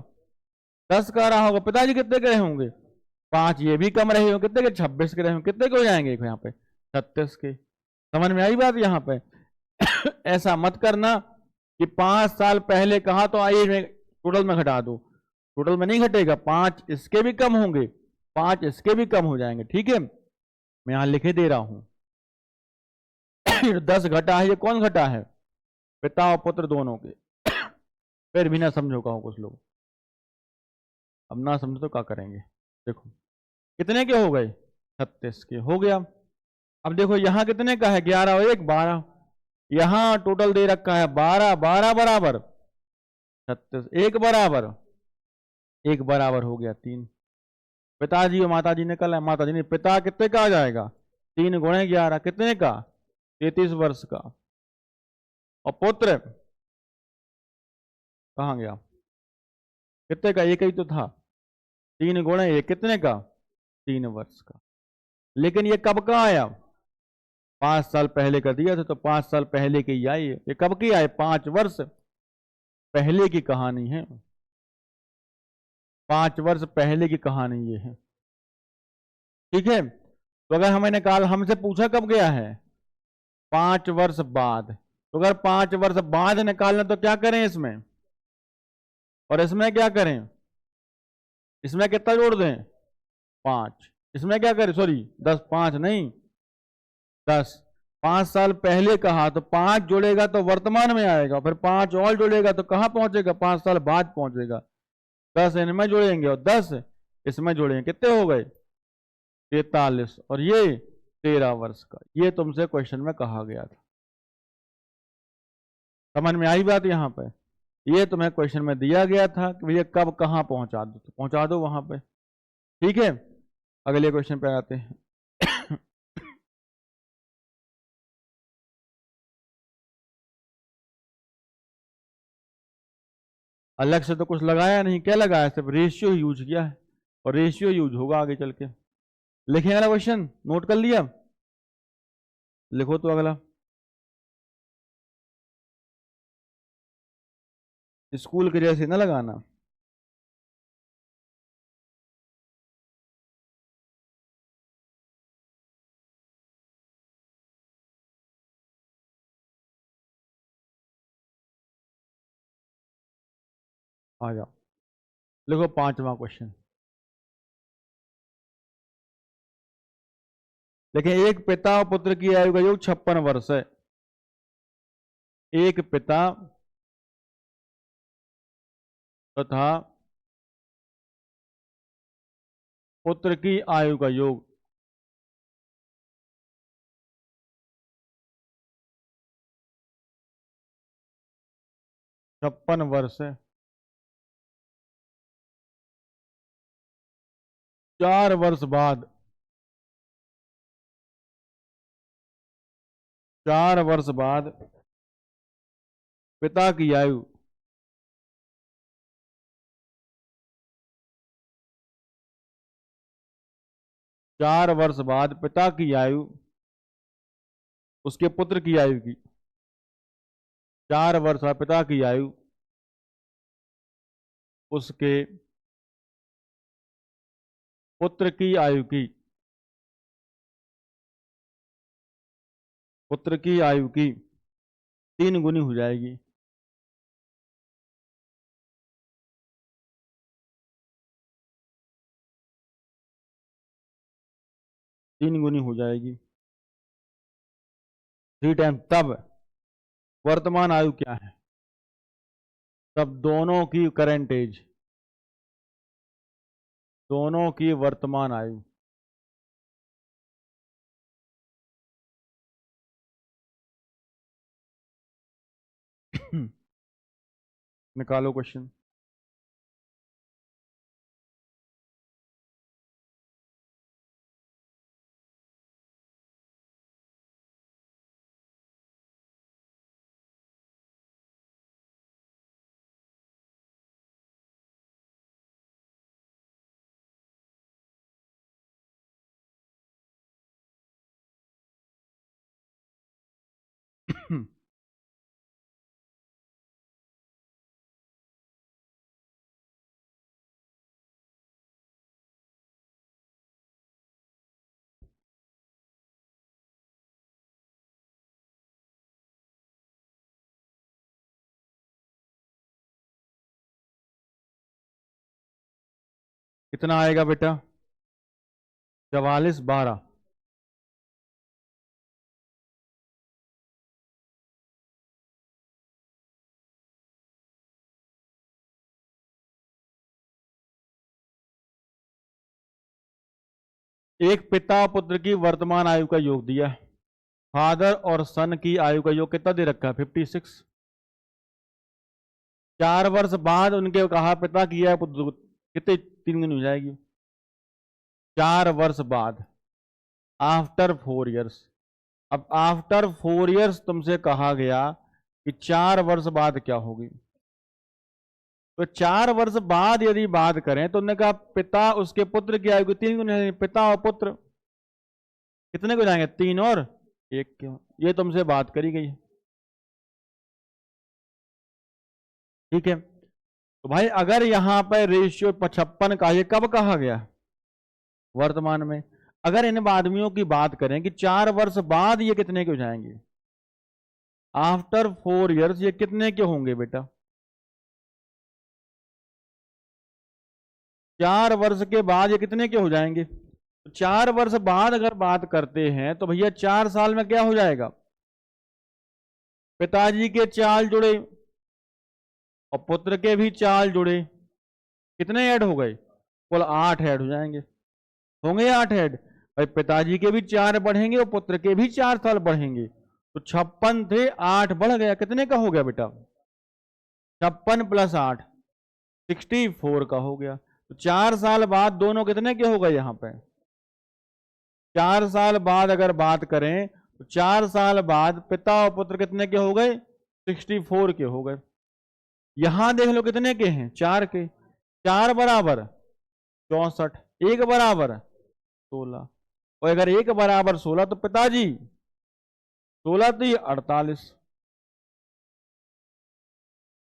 10 का रहा होगा। पिताजी कितने के रहे होंगे? 5। ये भी कम रहे होंगे, कितने के? 26 के रहे होंगे। कितने के हो जाएंगे यहाँ पे? 36 के। समझ में आई बात यहाँ पे? ऐसा मत करना कि 5 साल पहले कहा तो आइए में टोटल में घटा दो, टोटल में नहीं घटेगा। 5 इसके भी कम होंगे, 5 इसके भी कम हो जाएंगे। ठीक है, मैं यहां लिखे दे रहा हूं। 10 घटा है, ये कौन घटा है? पिता और पुत्र दोनों के। फिर भी ना समझो कहो कुछ लोग। अब ना समझो तो क्या करेंगे? देखो कितने के हो गए? 36 के हो गया। अब देखो यहां कितने का है? 11 और 1 12। यहां टोटल दे रखा है 12, 12 बराबर 36, 1 बराबर 1 बराबर हो गया 3। पिताजी और माताजी निकल आए। माताजी ने, पिता कितने का आ जाएगा? 3 गुणे 11 कितने का? 33 वर्ष का। और पुत्र कहाँ गया? कितने का? एक ही तो था। 3 गुणे 1 कितने का? 3 वर्ष का। लेकिन ये कब का आया? 5 साल पहले का दिया था, तो 5 साल पहले की आई है। ये कब की आए? 5 वर्ष पहले की कहानी है। 5 वर्ष पहले की कहानी ये है। ठीक है, तो अगर हमें निकाल, हमसे पूछा कब गया है? 5 वर्ष बाद। तो अगर 5 वर्ष बाद निकालना तो क्या करें इसमें? और इसमें क्या करें? इसमें कितना जोड़ दें? 5। इसमें क्या करें? सॉरी 10, 5 नहीं 10। 5 साल पहले कहा तो 5 जोड़ेगा तो वर्तमान में आएगा, फिर 5 और जोड़ेगा तो कहां पहुंचेगा? 5 साल बाद पहुंचेगा। 10 इनमें जोड़ेंगे और 10 इसमें जोड़ेंगे, कितने हो गए? 43। और ये 13 वर्ष का। ये तुमसे क्वेश्चन में कहा गया था। समझ में आई बात? यहां पे ये तुम्हें क्वेश्चन में दिया गया था कि भैया कब कहां पहुंचा दो, तो पहुंचा दो वहां पे। ठीक है, अगले क्वेश्चन पे आते हैं। अलग से तो कुछ लगाया नहीं, क्या लगाया? सिर्फ रेशियो यूज किया है, और रेशियो यूज होगा आगे चल के। लिखें अगला क्वेश्चन, नोट कर लिया? लिखो तो अगला। स्कूल के जैसे ना लगाना। आ जाओ, लिखो 5वां क्वेश्चन। लेकिन एक पिता और पुत्र की आयु का योग 56 वर्ष है। एक पिता तथा पुत्र की आयु का योग 56 वर्ष है। 4 वर्ष बाद, 4 वर्ष बाद पिता की आयु 4 वर्ष बाद पिता की आयु उसके पुत्र की आयु की, 4 वर्ष बाद पिता की आयु उसके पुत्र की आयु की, पुत्र की आयु की 3 गुनी हो जाएगी। 3 गुनी हो जाएगी 3 टाइम। तब वर्तमान आयु क्या है? तब दोनों की करंट एज, दोनों की वर्तमान आयु। निकालो क्वेश्चन। कितना आएगा बेटा? 44 12। एक पिता पुत्र की वर्तमान आयु का योग दिया, फादर और सन की आयु का योग कितना दे रखा है 56। 4 वर्ष बाद उनके कहा पिता किया पुत्र कितने 3 गुनी हो जाएगी 4 वर्ष बाद, आफ्टर 4 ईयर्स। अब आफ्टर 4 ईयर्स तुमसे कहा गया कि 4 वर्ष बाद क्या होगी, तो 4 वर्ष बाद यदि बात करें तो उन्होंने कहा पिता उसके पुत्र की आयु की 3 गुनी, पिता और पुत्र कितने को जाएंगे 3 और 1 क्यों, ये तुमसे बात करी गई। ठीक है, तो भाई अगर यहां पर रेशियो 55 का, ये कब कहा गया वर्तमान में। अगर इन आदमियों की बात करें कि 4 वर्ष बाद ये कितने के हो जाएंगे, आफ्टर 4 ईयर्स ये कितने के होंगे बेटा, 4 वर्ष के बाद ये कितने के हो जाएंगे। तो 4 वर्ष बाद अगर बात करते हैं तो भैया 4 साल में क्या हो जाएगा, पिताजी के 4 जुड़े और पुत्र के भी 4 जुड़े, कितने ऐड हो गए, कुल 8 ऐड हो जाएंगे, होंगे 8 ऐड। भाई पिताजी के भी 4 बढ़ेंगे और पुत्र के भी 4 साल बढ़ेंगे, तो 56 थे 8 बढ़ गया, कितने का हो गया बेटा 56 + 8 64 का हो गया। तो 4 साल बाद दोनों कितने के हो गए, यहां पे 4 साल बाद अगर बात करें तो 4 साल बाद पिता और पुत्र कितने के हो गए 64 के हो गए। यहां देख लो कितने के हैं 4 के, 4 बराबर 64, 1 बराबर 16, और अगर 1 बराबर 16 तो पिताजी 16 तो ये 48,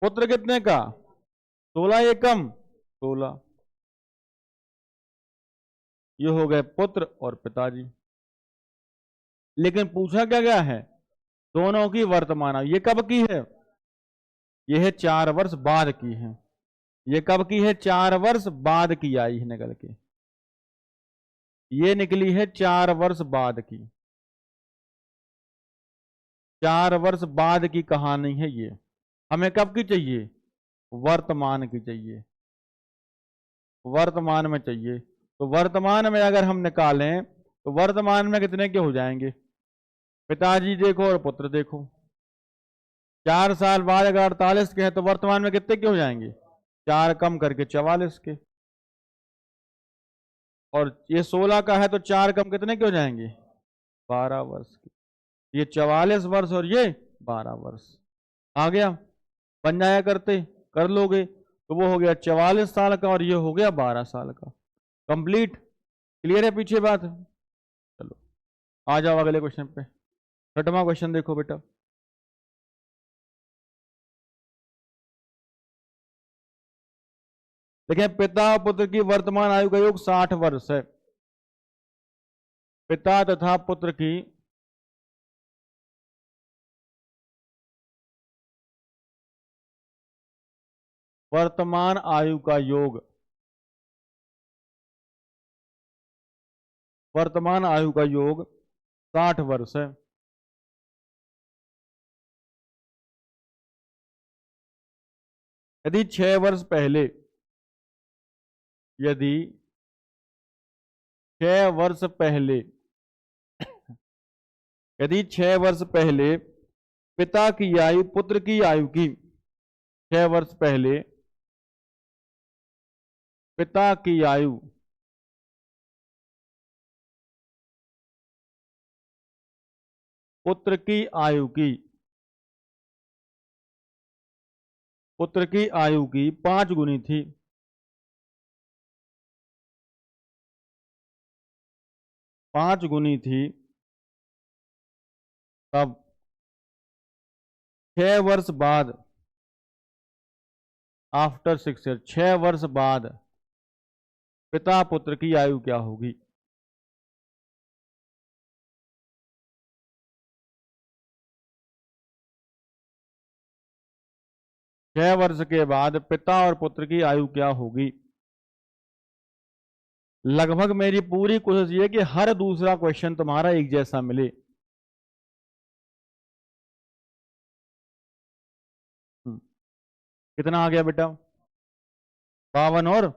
पुत्र कितने का 16 ये कम 16, ये हो गए पुत्र और पिताजी। लेकिन पूछा क्या गया है, दोनों की वर्तमान आयु, ये कब की है, ये है 4 वर्ष बाद की है, ये कब की है 4 वर्ष बाद की आई है निकल के, ये निकली है 4 वर्ष बाद की, 4 वर्ष बाद की कहानी है ये। हमें कब की चाहिए, वर्तमान की चाहिए, वर्तमान में चाहिए। तो वर्तमान में अगर हम निकालें तो वर्तमान में कितने के हो जाएंगे, पिताजी देखो और पुत्र देखो, 4 साल बाद अगर 48 के हैं तो वर्तमान में कितने के हो जाएंगे, 4 कम करके 44 के, और ये 16 का है तो 4 कम कितने के हो जाएंगे 12 वर्ष के, ये 44 वर्ष और ये 12 वर्ष आ गया, बन जाया करते कर लोगे तो वो हो गया 44 साल का और ये हो गया 12 साल का, कंप्लीट। क्लियर है पीछे बात, चलो आ जाओ अगले क्वेश्चन पे। 6वां क्वेश्चन देखो बेटा, देखिए पिता पुत्र की वर्तमान आयु का योग 60 वर्ष है, पिता तथा पुत्र की वर्तमान आयु का योग, वर्तमान आयु का योग 60 वर्ष है। यदि 6 वर्ष पहले, यदि 6 वर्ष पहले, यदि 6 वर्ष पहले पिता की आयु पुत्र की आयु की, 6 वर्ष पहले पिता की आयु पुत्र की आयु की, पुत्र की आयु की 5 गुनी थी, 5 गुनी थी, तब 6 वर्ष बाद, आफ्टर 6 ईयर, 6 वर्ष बाद पिता पुत्र की आयु क्या होगी। 6 वर्ष के बाद पिता और पुत्र की आयु क्या होगी। लगभग मेरी पूरी कोशिश ये कि हर दूसरा क्वेश्चन तुम्हारा एक जैसा मिले। कितना आ गया बेटा 52 और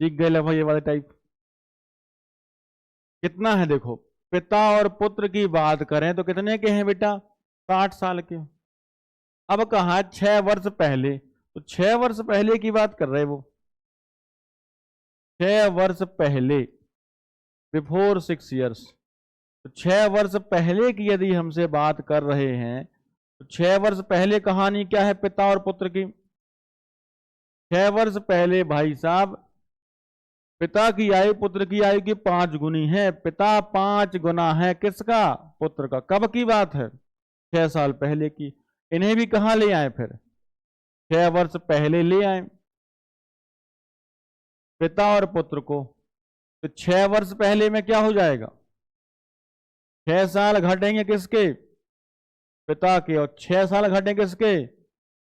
सीख गए लगभग ये वाले टाइप। कितना है देखो, पिता और पुत्र की बात करें तो कितने के हैं बेटा, 60 साल के। अब कहा 6 वर्ष पहले, तो 6 वर्ष पहले की बात कर रहे वो, 6 वर्ष पहले, बिफोर 6 ईयर्स। तो 6 वर्ष पहले की यदि हमसे बात कर रहे हैं तो 6 वर्ष पहले कहानी क्या है पिता और पुत्र की। 6 वर्ष पहले भाई साहब पिता की आयु पुत्र की आयु की 5 गुनी है। पिता 5 गुना है किसका, पुत्र का। कब की बात है, 6 साल पहले की। इन्हें भी कहां ले आए फिर, 6 वर्ष पहले ले आए पिता और पुत्र को। तो 6 वर्ष पहले में क्या हो जाएगा, 6 साल घटेंगे किसके, पिता के, और 6 साल घटेंगे किसके,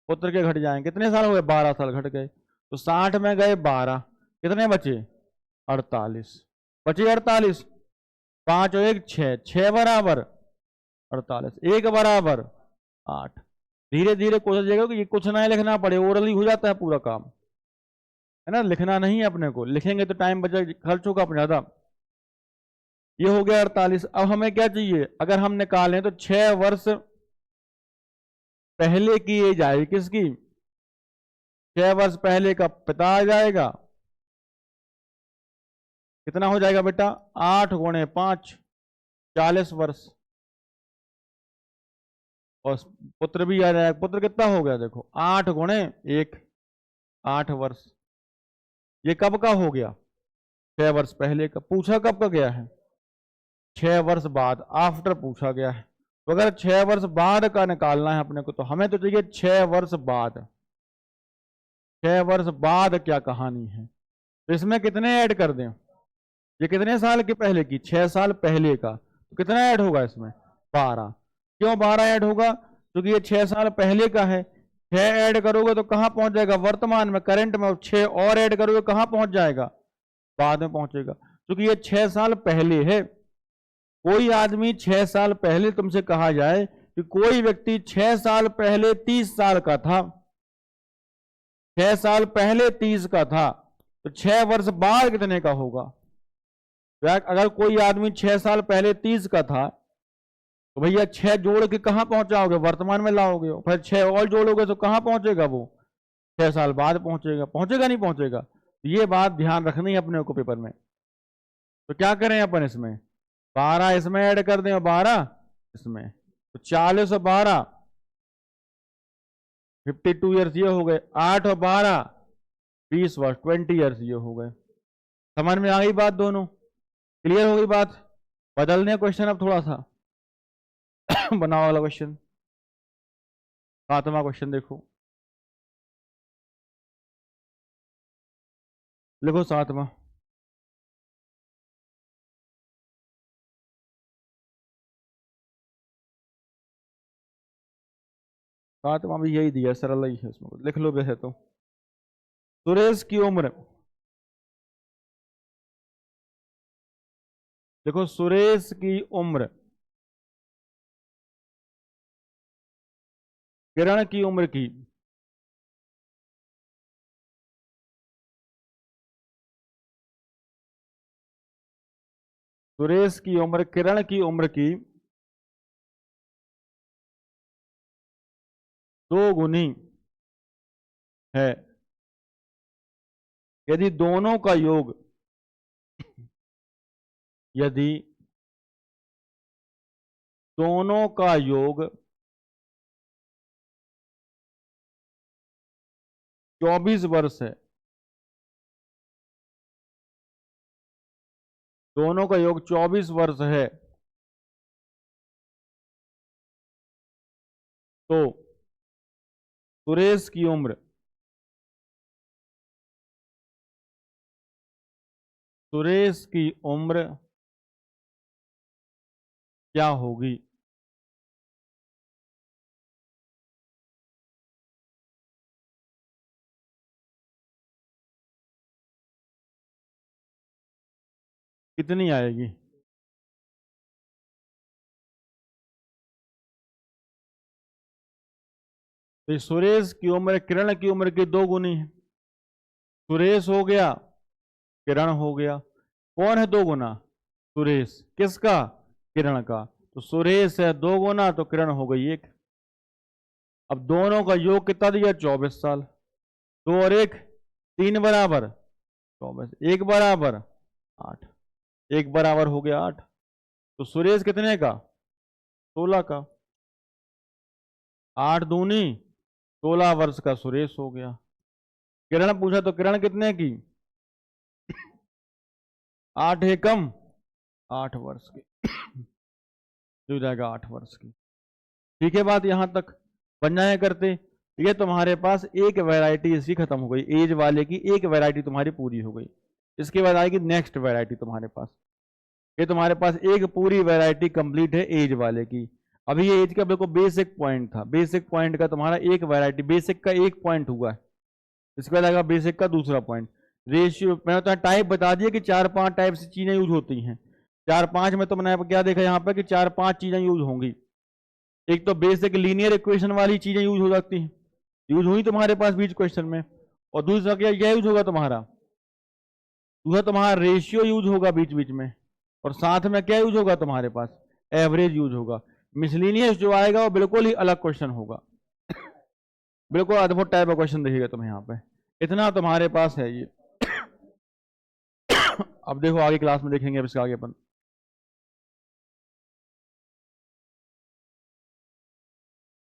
पुत्र के घट जाएंगे। कितने साल हो गए, 12 साल घट गए। तो 60 में गए 12, कितने बचे, 48 बचे, 48, 5 और 1 6, 6 बराबर 48, 1 बराबर 8। धीरे धीरे कोशिश करो कि ये कुछ ना लिखना पड़े, ओरली हो जाता है पूरा काम, है ना। लिखना नहीं है अपने को, लिखेंगे तो टाइम बचे, खर्च होगा अपना ज्यादा। ये हो गया 48। अब हमें क्या चाहिए, अगर हम निकालें तो 6 वर्ष पहले की एज आएगी किसकी, 6 वर्ष पहले का पिता आ जाएगा, कितना हो जाएगा बेटा, 8 गुणे 5 40 वर्ष, और पुत्र भी आ जाएगा। पुत्र कितना हो गया देखो, 8 गुणे 1 8 वर्ष। ये कब का हो गया, 6 वर्ष पहले का। पूछा कब का गया है, 6 वर्ष बाद, आफ्टर पूछा गया है। तो अगर 6 वर्ष बाद का निकालना है अपने को, तो हमें तो चाहिए 6 वर्ष बाद। 6 वर्ष बाद क्या कहानी है, तो इसमें कितने ऐड कर दें, ये कितने साल के पहले की, 6 साल पहले का, तो कितना ऐड होगा इसमें, 12। क्यों 12 ऐड होगा, क्योंकि ये 6 साल पहले का है। 6 ऐड करोगे तो कहां पहुंच जाएगा, वर्तमान में, करंट में। और 6 और ऐड करोगे कहां पहुंच जाएगा, बाद में पहुंचेगा, क्योंकि ये 6 साल पहले है। कोई आदमी 6 साल पहले, तुमसे कहा जाए कि कोई व्यक्ति 6 साल पहले 30 साल का था, 6 साल पहले 30 का था, तो 6 वर्ष बाद कितने का होगा। अगर कोई आदमी 6 साल पहले 30 का था, तो भैया 6 जोड़ के कहां पहुंचाओगे, वर्तमान में लाओगे। फिर 6 और जोड़ोगे तो कहां पहुंचेगा वो, 6 साल बाद पहुंचेगा। पहुंचेगा नहीं पहुंचेगा, ये बात ध्यान रखनी है अपने को पेपर में। तो क्या करें अपन, इसमें 12 इसमें ऐड कर दें और 12 इसमें, तो 40 और 12 52 ईयर्स ये हो गए। 8 और 12 20 वर्ष 20 ईयर्स ये हो गए। समझ में आ गई बात, दोनों क्लियर हो गई बात। बदलने क्वेश्चन अब थोड़ा सा बनाओ वाला क्वेश्चन, 7वां क्वेश्चन देखो, लिखो 7वां। 7वां भी यही दिया, सरल ही है, उसमें लिख लो वैसे तो। सुरेश की उम्र, देखो सुरेश की उम्र किरण की उम्र की सुरेश की उम्र किरण की उम्र की 2 गुनी है यदि दोनों का योग, यदि दोनों का योग 24 वर्ष है, दोनों का योग 24 वर्ष है, तो सुरेश की उम्र, सुरेश की उम्र क्या होगी। कितनी आएगी, तो सुरेश की उम्र किरण की उम्र की 2 गुनी है। सुरेश हो गया, किरण हो गया, कौन है 2 गुना, सुरेश, किसका? किरण का। तो सुरेश है 2 गुना, तो किरण हो गई 1। अब दोनों का योग कितना दिया? 24 साल। 2 और 1 3 बराबर 24, 1 बराबर 8, 1 बराबर हो गया 8। तो सुरेश कितने का? 16 का। 8 दूनी 16 वर्ष का सुरेश हो गया। किरण पूछा तो किरण कितने की? 8 एकम 8 वर्ष की। हो जाएगा 8 वर्ष की। ठीक है, बात यहां तक बन जाए करते। ये तुम्हारे पास एक वैरायटी इसकी खत्म हो गई, एज वाले की एक वैरायटी तुम्हारी पूरी हो गई। इसके बाद आएगी नेक्स्ट वैरायटी तुम्हारे पास। ये तुम्हारे पास एक पूरी वैरायटी कंप्लीट है एज वाले की। अभी ये एज का बिल्कुल बेसिक पॉइंट था, बेसिक पॉइंट का तुम्हारा एक वैरायटी, बेसिक का एक पॉइंट हुआ है। इसके बाद आएगा बेसिक का दूसरा पॉइंट। रेशियो मैंने तो टाइप बता दिया कि 4-5 टाइप से चीजें यूज होती हैं। 4-5 में तो मैंने क्या देखा यहाँ पे कि 4-5 चीजें यूज होंगी। एक तो बेसिक लीनियर इक्वेशन वाली चीजें यूज हो सकती हैं, यूज हुई तुम्हारे पास बीच क्वेश्चन में। और दूसरा क्या यूज होगा तुम्हारा? दूसरा तुम्हारा रेशियो यूज होगा बीच बीच में। और साथ में क्या यूज होगा तुम्हारे पास? एवरेज यूज होगा। मिसलिनियस जो आएगा वो बिल्कुल ही अलग क्वेश्चन होगा। बिल्कुल अद्भुत टाइप का क्वेश्चन देखिएगा तुम्हें यहाँ पे। इतना तुम्हारे पास है ये। अब देखो आगे क्लास में देखेंगे, अब इसके आगे अपन